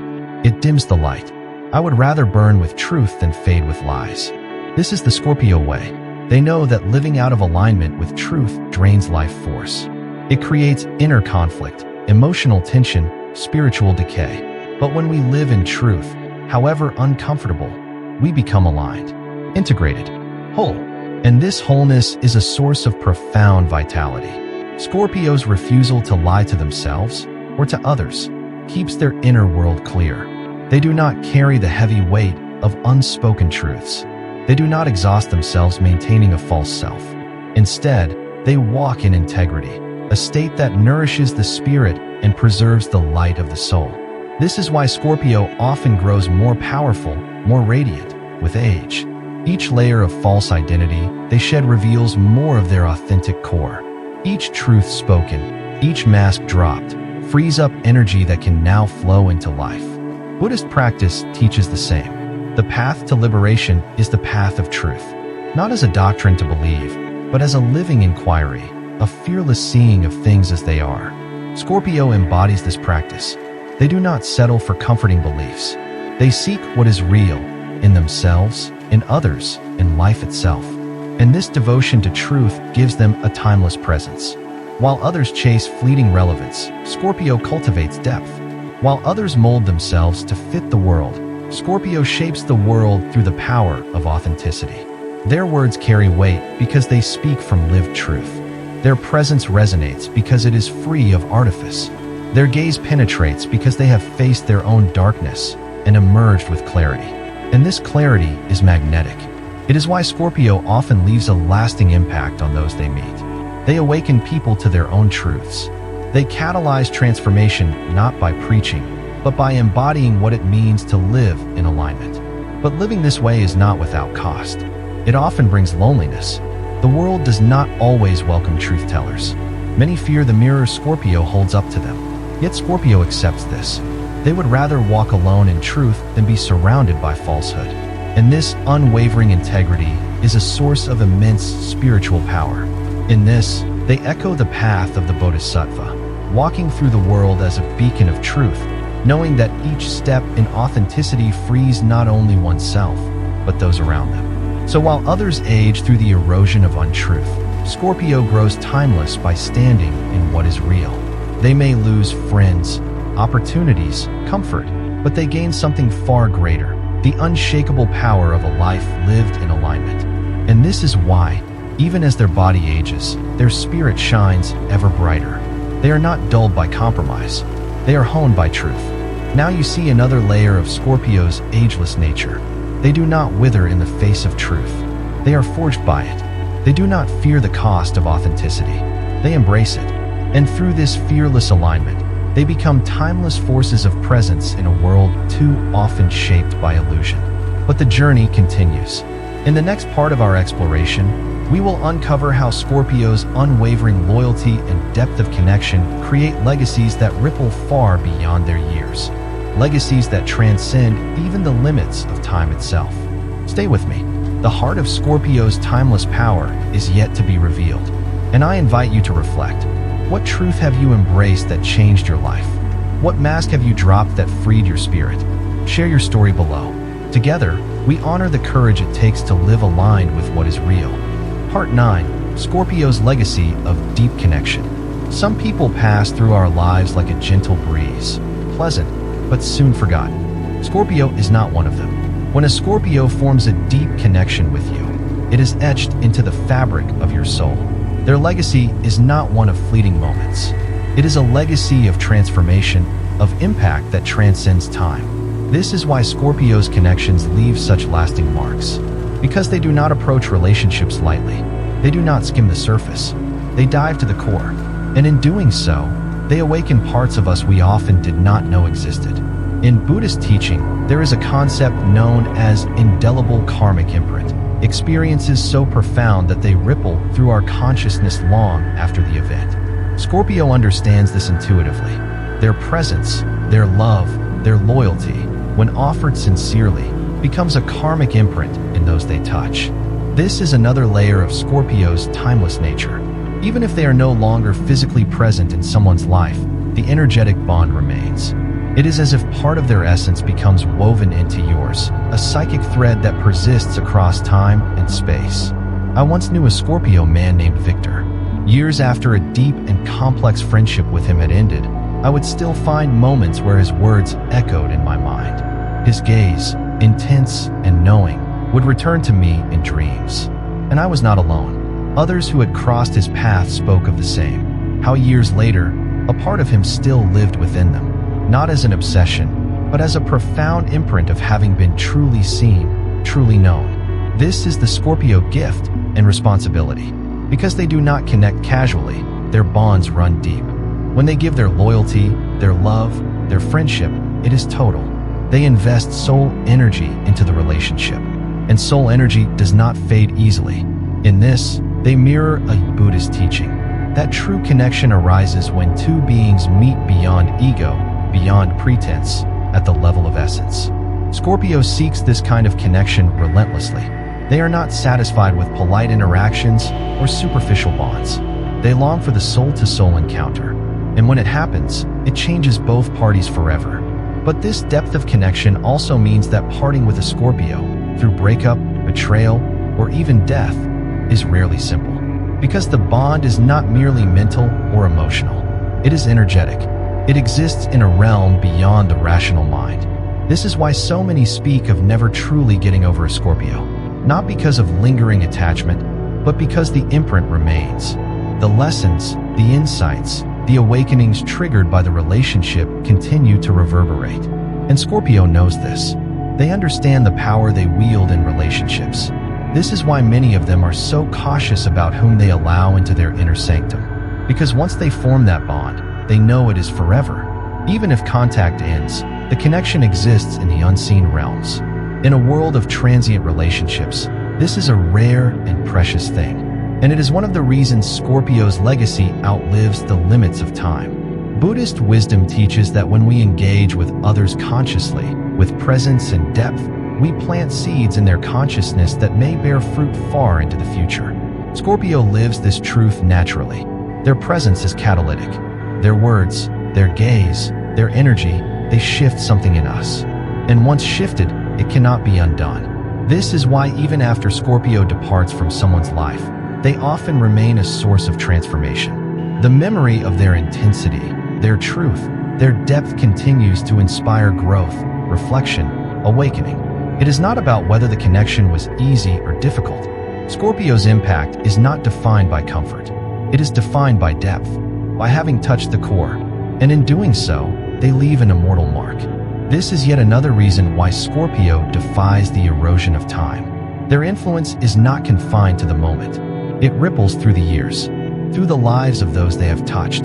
It dims the light. I would rather burn with truth than fade with lies. This is the Scorpio way. They know that living out of alignment with truth drains life force. It creates inner conflict, emotional tension, spiritual decay. But when we live in truth, however uncomfortable, we become aligned, integrated, whole. And this wholeness is a source of profound vitality. Scorpio's refusal to lie to themselves or to others keeps their inner world clear. They do not carry the heavy weight of unspoken truths. They do not exhaust themselves maintaining a false self. Instead, they walk in integrity, a state that nourishes the spirit and preserves the light of the soul. This is why Scorpio often grows more powerful, more radiant, with age. Each layer of false identity they shed reveals more of their authentic core. Each truth spoken, each mask dropped, frees up energy that can now flow into life. Buddhist practice teaches the same. The path to liberation is the path of truth, not as a doctrine to believe, but as a living inquiry, a fearless seeing of things as they are. Scorpio embodies this practice. They do not settle for comforting beliefs. They seek what is real, in themselves, in others, in life itself. And this devotion to truth gives them a timeless presence. While others chase fleeting relevance, Scorpio cultivates depth. While others mold themselves to fit the world, Scorpio shapes the world through the power of authenticity. Their words carry weight because they speak from lived truth. Their presence resonates because it is free of artifice. Their gaze penetrates because they have faced their own darkness and emerged with clarity. And this clarity is magnetic. It is why Scorpio often leaves a lasting impact on those they meet. They awaken people to their own truths. They catalyze transformation not by preaching, but by embodying what it means to live in alignment. But living this way is not without cost. It often brings loneliness. The world does not always welcome truth tellers. Many fear the mirror Scorpio holds up to them. Yet Scorpio accepts this. They would rather walk alone in truth than be surrounded by falsehood. And this unwavering integrity is a source of immense spiritual power. In this, they echo the path of the Bodhisattva, walking through the world as a beacon of truth, knowing that each step in authenticity frees not only oneself, but those around them. So while others age through the erosion of untruth, Scorpio grows timeless by standing in what is real. They may lose friends, opportunities, comfort, but they gain something far greater, the unshakable power of a life lived in alignment. And this is why, even as their body ages, their spirit shines ever brighter. They are not dulled by compromise. They are honed by truth. Now you see another layer of Scorpio's ageless nature. They do not wither in the face of truth. They are forged by it. They do not fear the cost of authenticity. They embrace it. And through this fearless alignment, they become timeless forces of presence in a world too often shaped by illusion. But the journey continues. In the next part of our exploration, we will uncover how Scorpio's unwavering loyalty and depth of connection create legacies that ripple far beyond their years. Legacies that transcend even the limits of time itself. Stay with me. The heart of Scorpio's timeless power is yet to be revealed. And I invite you to reflect. What truth have you embraced that changed your life? What mask have you dropped that freed your spirit? Share your story below. Together, we honor the courage it takes to live aligned with what is real. Part 9. Scorpio's legacy of deep connection. Some people pass through our lives like a gentle breeze, pleasant, but soon forgotten. Scorpio is not one of them. When a Scorpio forms a deep connection with you, it is etched into the fabric of your soul. Their legacy is not one of fleeting moments. It is a legacy of transformation, of impact that transcends time. This is why Scorpio's connections leave such lasting marks. Because they do not approach relationships lightly. They do not skim the surface. They dive to the core. And in doing so, they awaken parts of us we often did not know existed. In Buddhist teaching, there is a concept known as indelible karmic imprint. Experiences so profound that they ripple through our consciousness long after the event. Scorpio understands this intuitively. Their presence, their love, their loyalty, when offered sincerely, becomes a karmic imprint in those they touch. This is another layer of Scorpio's timeless nature. Even if they are no longer physically present in someone's life, the energetic bond remains. It is as if part of their essence becomes woven into yours, a psychic thread that persists across time and space. I once knew a Scorpio man named Victor. Years after a deep and complex friendship with him had ended, I would still find moments where his words echoed in my mind. His gaze, intense and knowing, would return to me in dreams. And I was not alone. Others who had crossed his path spoke of the same, how years later, a part of him still lived within them, not as an obsession, but as a profound imprint of having been truly seen, truly known. This is the Scorpio gift and responsibility. Because they do not connect casually, their bonds run deep. When they give their loyalty, their love, their friendship, it is total. They invest soul energy into the relationship, and soul energy does not fade easily. In this, they mirror a Buddhist teaching that true connection arises when two beings meet beyond ego, beyond pretense, at the level of essence. Scorpio seeks this kind of connection relentlessly. They are not satisfied with polite interactions or superficial bonds. They long for the soul-to-soul encounter, and when it happens, it changes both parties forever. But this depth of connection also means that parting with a Scorpio, through breakup, betrayal, or even death, is rarely simple. Because the bond is not merely mental or emotional. It is energetic. It exists in a realm beyond the rational mind. This is why so many speak of never truly getting over a Scorpio. Not because of lingering attachment, but because the imprint remains. The lessons, the insights, the awakenings triggered by the relationship continue to reverberate. And Scorpio knows this. They understand the power they wield in relationships. This is why many of them are so cautious about whom they allow into their inner sanctum. Because once they form that bond, they know it is forever. Even if contact ends, the connection exists in the unseen realms. In a world of transient relationships, this is a rare and precious thing. And it is one of the reasons Scorpio's legacy outlives the limits of time. Buddhist wisdom teaches that when we engage with others consciously, with presence and depth, we plant seeds in their consciousness that may bear fruit far into the future. Scorpio lives this truth naturally. Their presence is catalytic. Their words, their gaze, their energy, they shift something in us. And once shifted, it cannot be undone. This is why even after Scorpio departs from someone's life, they often remain a source of transformation. The memory of their intensity, their truth, their depth continues to inspire growth, reflection, awakening. It is not about whether the connection was easy or difficult. Scorpio's impact is not defined by comfort. It is defined by depth, by having touched the core. And in doing so, they leave an immortal mark. This is yet another reason why Scorpio defies the erosion of time. Their influence is not confined to the moment. It ripples through the years, through the lives of those they have touched,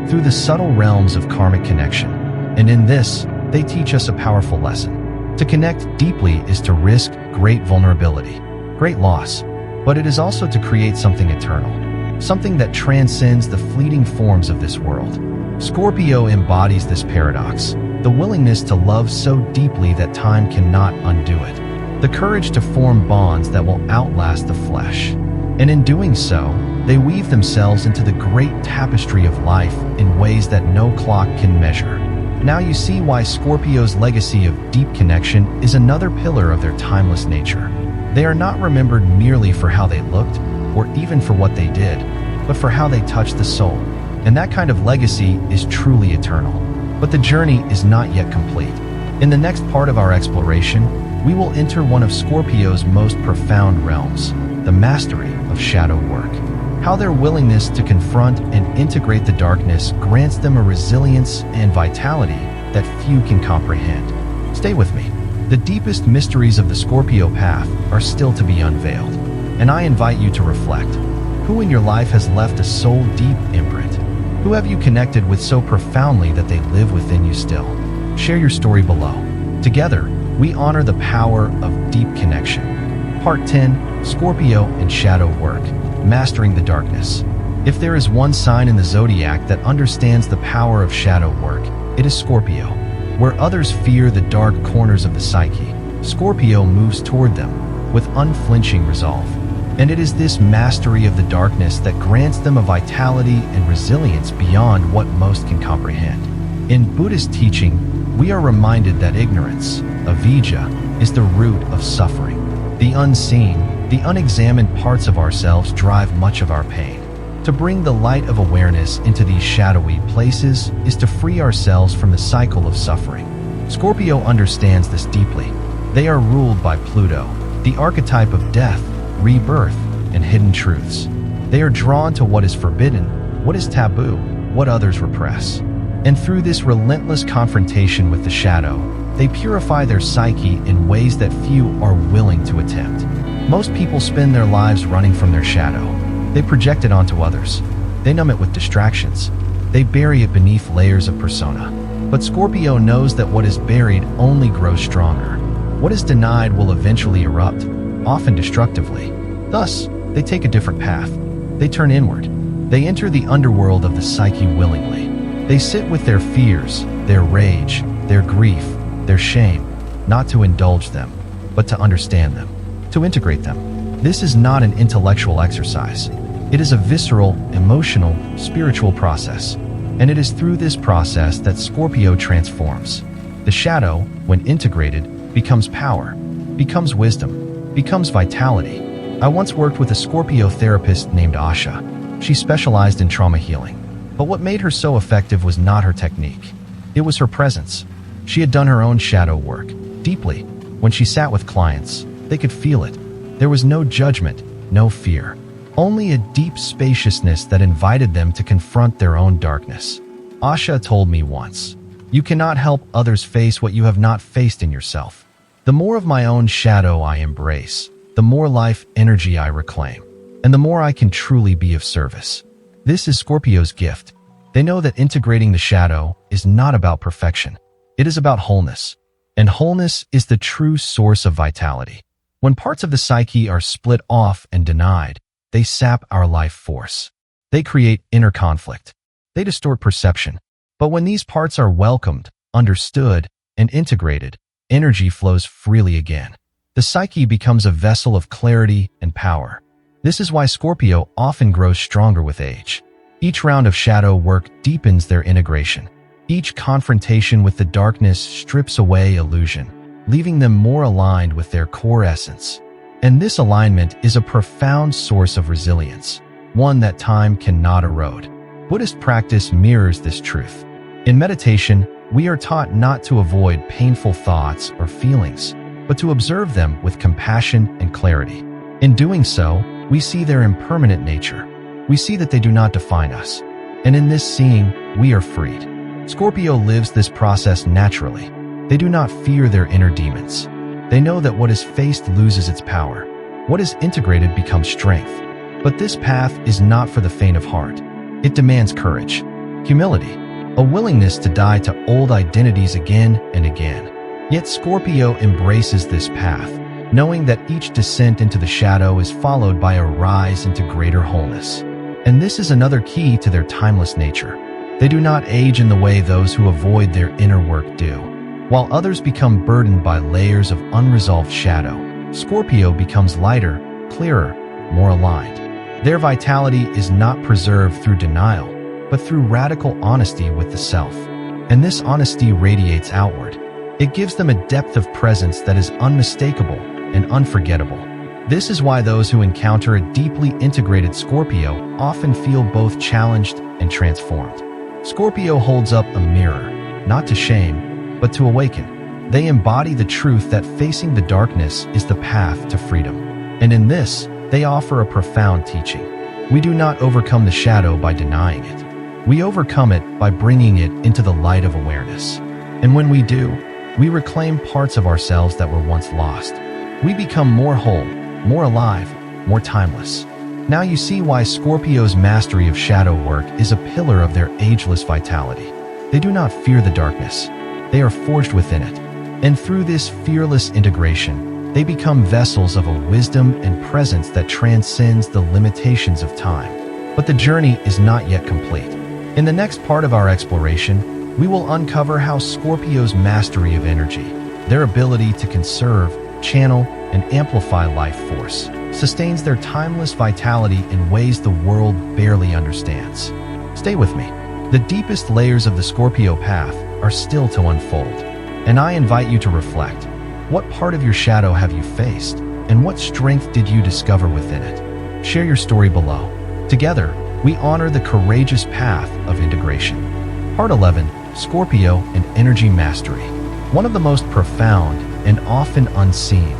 through the subtle realms of karmic connection. And in this, they teach us a powerful lesson. To connect deeply is to risk great vulnerability, great loss, but it is also to create something eternal, something that transcends the fleeting forms of this world. Scorpio embodies this paradox, the willingness to love so deeply that time cannot undo it, the courage to form bonds that will outlast the flesh. And in doing so, they weave themselves into the great tapestry of life in ways that no clock can measure. Now you see why Scorpio's legacy of deep connection is another pillar of their timeless nature. They are not remembered merely for how they looked, or even for what they did, but for how they touched the soul. And that kind of legacy is truly eternal. But the journey is not yet complete. In the next part of our exploration, we will enter one of Scorpio's most profound realms, the mastery of shadow work. How their willingness to confront and integrate the darkness grants them a resilience and vitality that few can comprehend. Stay with me. The deepest mysteries of the Scorpio path are still to be unveiled, and I invite you to reflect. Who in your life has left a soul-deep imprint? Who have you connected with so profoundly that they live within you still? Share your story below. Together, we honor the power of deep connection. Part 10, Scorpio and Shadow Work, Mastering the Darkness. If there is one sign in the zodiac that understands the power of shadow work, it is Scorpio. Where others fear the dark corners of the psyche, Scorpio moves toward them with unflinching resolve. And it is this mastery of the darkness that grants them a vitality and resilience beyond what most can comprehend. In Buddhist teaching, we are reminded that ignorance, avidya, is the root of suffering. The unseen, the unexamined parts of ourselves drive much of our pain. To bring the light of awareness into these shadowy places is to free ourselves from the cycle of suffering. Scorpio understands this deeply. They are ruled by Pluto, the archetype of death, rebirth, and hidden truths. They are drawn to what is forbidden, what is taboo, what others repress. And through this relentless confrontation with the shadow, they purify their psyche in ways that few are willing to attempt. Most people spend their lives running from their shadow. They project it onto others. They numb it with distractions. They bury it beneath layers of persona. But Scorpio knows that what is buried only grows stronger. What is denied will eventually erupt, often destructively. Thus, they take a different path. They turn inward. They enter the underworld of the psyche willingly. They sit with their fears, their rage, their grief, their shame, not to indulge them, but to understand them, to integrate them. This is not an intellectual exercise. It is a visceral, emotional, spiritual process. And it is through this process that Scorpio transforms. The shadow, when integrated, becomes power, becomes wisdom, becomes vitality. I once worked with a Scorpio therapist named Asha. She specialized in trauma healing. But what made her so effective was not her technique. It was her presence. She had done her own shadow work, deeply. When she sat with clients, they could feel it. There was no judgment, no fear. Only a deep spaciousness that invited them to confront their own darkness. Asha told me once, "You cannot help others face what you have not faced in yourself." The more of my own shadow I embrace, the more life energy I reclaim, and the more I can truly be of service. This is Scorpio's gift. They know that integrating the shadow is not about perfection. It is about wholeness. And wholeness is the true source of vitality. When parts of the psyche are split off and denied, they sap our life force. They create inner conflict. They distort perception. But when these parts are welcomed, understood, and integrated, energy flows freely again. The psyche becomes a vessel of clarity and power. This is why Scorpio often grows stronger with age. Each round of shadow work deepens their integration. Each confrontation with the darkness strips away illusion, leaving them more aligned with their core essence. And this alignment is a profound source of resilience, one that time cannot erode. Buddhist practice mirrors this truth. In meditation, we are taught not to avoid painful thoughts or feelings, but to observe them with compassion and clarity. In doing so, we see their impermanent nature. We see that they do not define us. And in this seeing, we are freed. Scorpio lives this process naturally. They do not fear their inner demons. They know that what is faced loses its power. What is integrated becomes strength. But this path is not for the faint of heart. It demands courage, humility, a willingness to die to old identities again and again. Yet Scorpio embraces this path, knowing that each descent into the shadow is followed by a rise into greater wholeness. And this is another key to their timeless nature. They do not age in the way those who avoid their inner work do. While others become burdened by layers of unresolved shadow, Scorpio becomes lighter, clearer, more aligned. Their vitality is not preserved through denial, but through radical honesty with the self. And this honesty radiates outward. It gives them a depth of presence that is unmistakable and unforgettable. This is why those who encounter a deeply integrated Scorpio often feel both challenged and transformed. Scorpio holds up a mirror, not to shame, but to awaken. They embody the truth that facing the darkness is the path to freedom. And in this, they offer a profound teaching. We do not overcome the shadow by denying it. We overcome it by bringing it into the light of awareness. And when we do, we reclaim parts of ourselves that were once lost. We become more whole, more alive, more timeless. Now you see why Scorpio's mastery of shadow work is a pillar of their ageless vitality. They do not fear the darkness. They are forged within it. And through this fearless integration, they become vessels of a wisdom and presence that transcends the limitations of time. But the journey is not yet complete. In the next part of our exploration, we will uncover how Scorpio's mastery of energy, their ability to conserve, channel, and amplify life force, sustains their timeless vitality in ways the world barely understands. Stay with me. The deepest layers of the Scorpio path are still to unfold, and I invite you to reflect. What part of your shadow have you faced, and what strength did you discover within it? Share your story below. Together, we honor the courageous path of integration. Part 11, Scorpio and Energy Mastery. One of the most profound and often unseen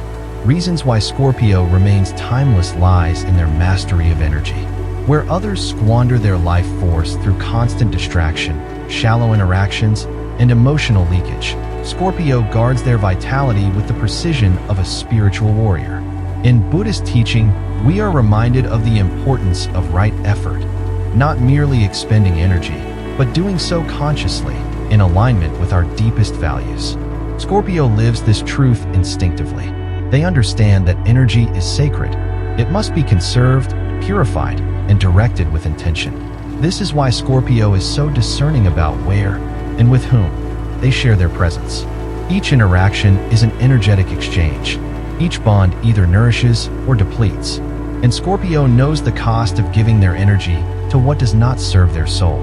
reasons why Scorpio remains timeless lies in their mastery of energy. Where others squander their life force through constant distraction, shallow interactions, and emotional leakage, Scorpio guards their vitality with the precision of a spiritual warrior. In Buddhist teaching, we are reminded of the importance of right effort, not merely expending energy, but doing so consciously, in alignment with our deepest values. Scorpio lives this truth instinctively. They understand that energy is sacred. It must be conserved, purified, and directed with intention. This is why Scorpio is so discerning about where and with whom they share their presence. Each interaction is an energetic exchange. Each bond either nourishes or depletes. And Scorpio knows the cost of giving their energy to what does not serve their soul.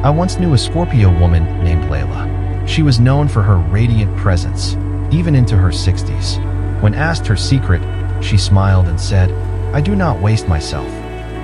I once knew a Scorpio woman named Layla. She was known for her radiant presence, even into her 60s. When asked her secret, she smiled and said, "I do not waste myself.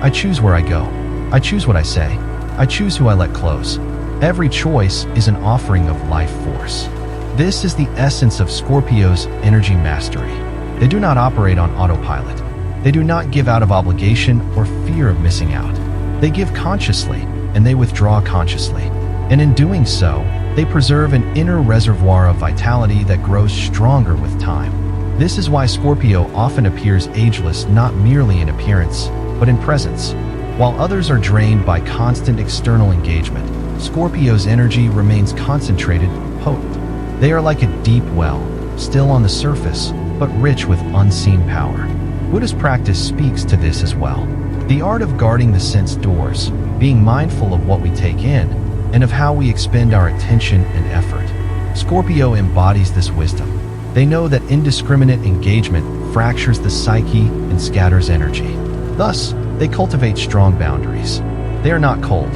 I choose where I go. I choose what I say. I choose who I let close. Every choice is an offering of life force." This is the essence of Scorpio's energy mastery. They do not operate on autopilot. They do not give out of obligation or fear of missing out. They give consciously, and they withdraw consciously. And in doing so, they preserve an inner reservoir of vitality that grows stronger with time. This is why Scorpio often appears ageless not merely in appearance, but in presence. While others are drained by constant external engagement, Scorpio's energy remains concentrated, potent. They are like a deep well, still on the surface, but rich with unseen power. Buddhist practice speaks to this as well. The art of guarding the sense doors, being mindful of what we take in, and of how we expend our attention and effort. Scorpio embodies this wisdom. They know that indiscriminate engagement fractures the psyche and scatters energy. Thus, they cultivate strong boundaries. They are not cold,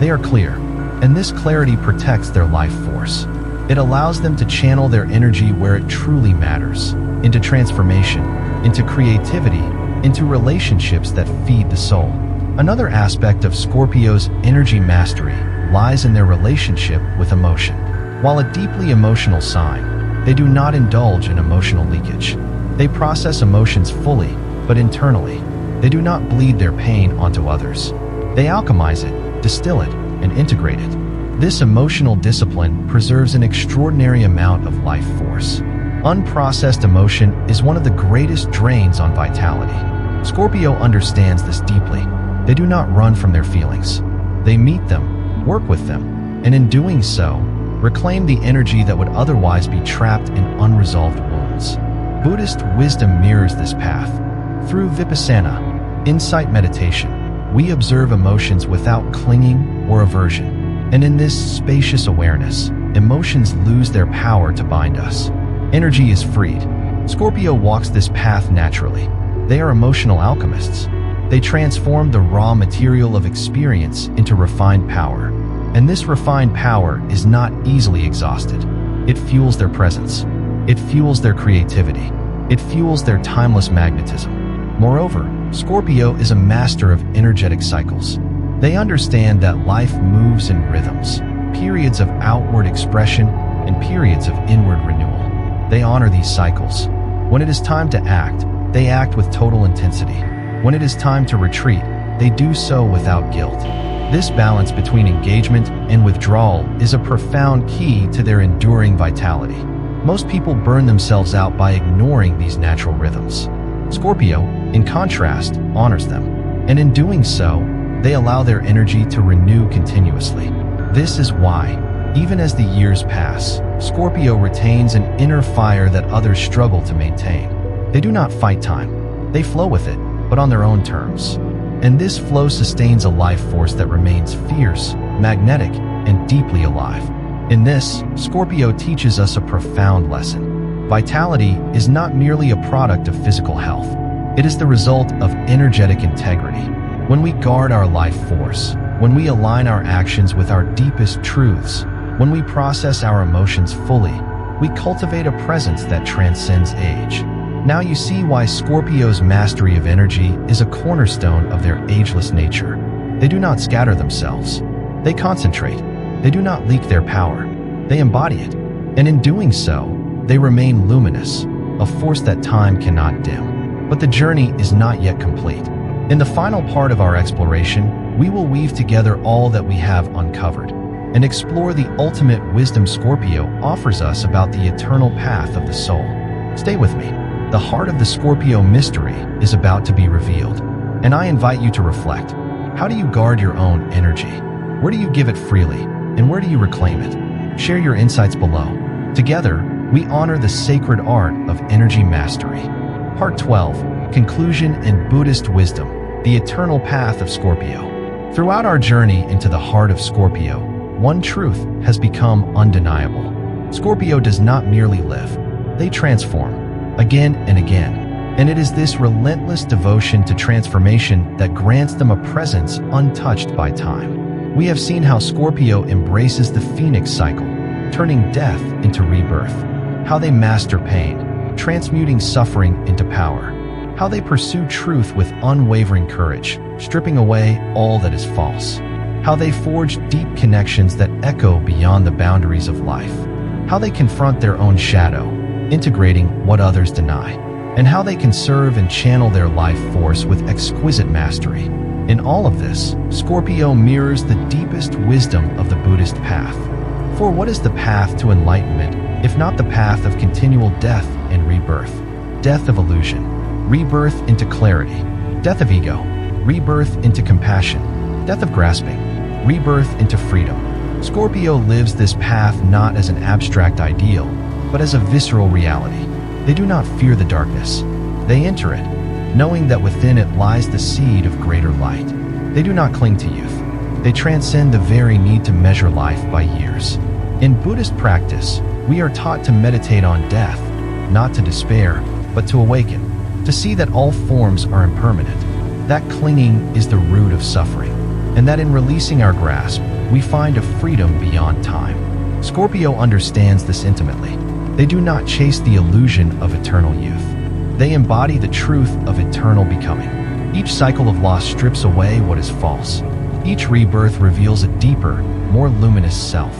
they are clear, and this clarity protects their life force. It allows them to channel their energy where it truly matters, into transformation, into creativity, into relationships that feed the soul. Another aspect of Scorpio's energy mastery lies in their relationship with emotion. While a deeply emotional sign, they do not indulge in emotional leakage. They process emotions fully, but internally. They do not bleed their pain onto others. They alchemize it, distill it, and integrate it. This emotional discipline preserves an extraordinary amount of life force. Unprocessed emotion is one of the greatest drains on vitality. Scorpio understands this deeply. They do not run from their feelings. They meet them, work with them, and in doing so, reclaim the energy that would otherwise be trapped in unresolved wounds. Buddhist wisdom mirrors this path. Through vipassana, insight meditation, we observe emotions without clinging or aversion. And in this spacious awareness, emotions lose their power to bind us. Energy is freed. Scorpio walks this path naturally. They are emotional alchemists. They transform the raw material of experience into refined power. And this refined power is not easily exhausted. It fuels their presence. It fuels their creativity. It fuels their timeless magnetism. Moreover, Scorpio is a master of energetic cycles. They understand that life moves in rhythms, periods of outward expression and periods of inward renewal. They honor these cycles. When it is time to act, they act with total intensity. When it is time to retreat, they do so without guilt. This balance between engagement and withdrawal is a profound key to their enduring vitality. Most people burn themselves out by ignoring these natural rhythms. Scorpio, in contrast, honors them. And in doing so, they allow their energy to renew continuously. This is why, even as the years pass, Scorpio retains an inner fire that others struggle to maintain. They do not fight time. They flow with it, but on their own terms. And this flow sustains a life force that remains fierce, magnetic, and deeply alive. In this, Scorpio teaches us a profound lesson. Vitality is not merely a product of physical health. It is the result of energetic integrity. When we guard our life force, when we align our actions with our deepest truths, when we process our emotions fully, we cultivate a presence that transcends age. Now you see why Scorpio's mastery of energy is a cornerstone of their ageless nature. They do not scatter themselves. They concentrate. They do not leak their power. They embody it. And in doing so, they remain luminous, a force that time cannot dim. But the journey is not yet complete. In the final part of our exploration, we will weave together all that we have uncovered and explore the ultimate wisdom Scorpio offers us about the eternal path of the soul. Stay with me. The heart of the Scorpio mystery is about to be revealed, and I invite you to reflect. How do you guard your own energy? Where do you give it freely, and where do you reclaim it? Share your insights below. Together, we honor the sacred art of energy mastery. Part 12, Conclusion and Buddhist Wisdom, the Eternal Path of Scorpio. Throughout our journey into the heart of Scorpio, one truth has become undeniable. Scorpio does not merely live, they transform, again and again. And it is this relentless devotion to transformation that grants them a presence untouched by time. We have seen how Scorpio embraces the phoenix cycle, turning death into rebirth. How they master pain, transmuting suffering into power. How they pursue truth with unwavering courage, stripping away all that is false. How they forge deep connections that echo beyond the boundaries of life. How they confront their own shadow, integrating what others deny. And how they can serve and channel their life force with exquisite mastery. In all of this, Scorpio mirrors the deepest wisdom of the Buddhist path. For what is the path to enlightenment, if not the path of continual death and rebirth? Death of illusion, rebirth into clarity. Death of ego, rebirth into compassion. Death of grasping, rebirth into freedom. Scorpio lives this path not as an abstract ideal, but as a visceral reality. They do not fear the darkness. They enter it, knowing that within it lies the seed of greater light. They do not cling to youth. They transcend the very need to measure life by years. In Buddhist practice, we are taught to meditate on death, not to despair, but to awaken, to see that all forms are impermanent. That clinging is the root of suffering, and that in releasing our grasp, we find a freedom beyond time. Scorpio understands this intimately. They do not chase the illusion of eternal youth. They embody the truth of eternal becoming. Each cycle of loss strips away what is false. Each rebirth reveals a deeper, more luminous self.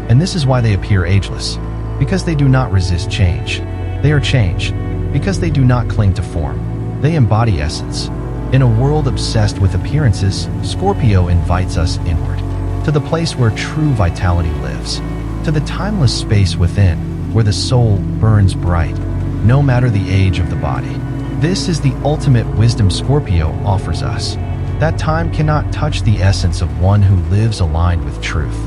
And this is why they appear ageless, because they do not resist change. They are changed, because they do not cling to form. They embody essence. In a world obsessed with appearances, Scorpio invites us inward, to the place where true vitality lives, to the timeless space within, where the soul burns bright, no matter the age of the body. This is the ultimate wisdom Scorpio offers us. That time cannot touch the essence of one who lives aligned with truth.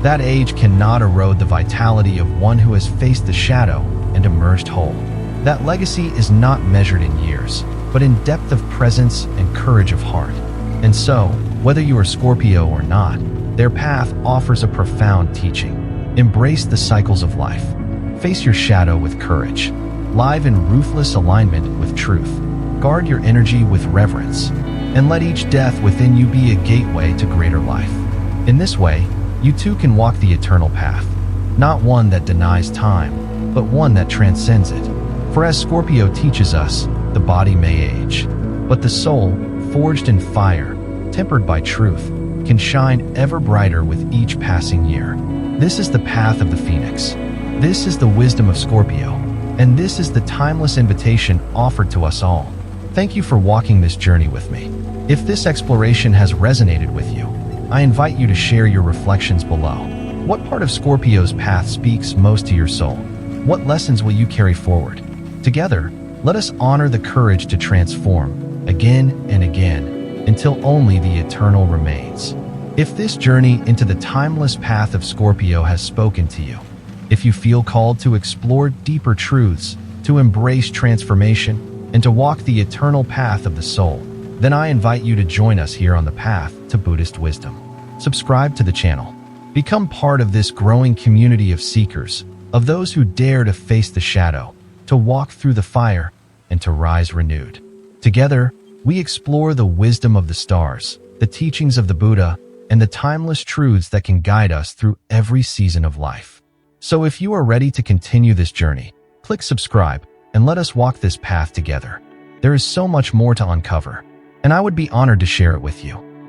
That age cannot erode the vitality of one who has faced the shadow and emerged whole. That legacy is not measured in years, but in depth of presence and courage of heart. And so, whether you are Scorpio or not, their path offers a profound teaching. Embrace the cycles of life. Face your shadow with courage. Live in ruthless alignment with truth. Guard your energy with reverence. And let each death within you be a gateway to greater life. In this way, you too can walk the eternal path. Not one that denies time, but one that transcends it. For as Scorpio teaches us, the body may age, but the soul, forged in fire, tempered by truth, can shine ever brighter with each passing year. This is the path of the phoenix. This is the wisdom of Scorpio, and this is the timeless invitation offered to us all. Thank you for walking this journey with me. If this exploration has resonated with you, I invite you to share your reflections below. What part of Scorpio's path speaks most to your soul? What lessons will you carry forward? Together, let us honor the courage to transform, again and again, until only the eternal remains. If this journey into the timeless path of Scorpio has spoken to you, if you feel called to explore deeper truths, to embrace transformation, and to walk the eternal path of the soul, then I invite you to join us here on the path to Buddhist wisdom. Subscribe to the channel. Become part of this growing community of seekers, of those who dare to face the shadow, to walk through the fire, and to rise renewed. Together, we explore the wisdom of the stars, the teachings of the Buddha, and the timeless truths that can guide us through every season of life. So if you are ready to continue this journey, click subscribe and let us walk this path together. There is so much more to uncover, and I would be honored to share it with you.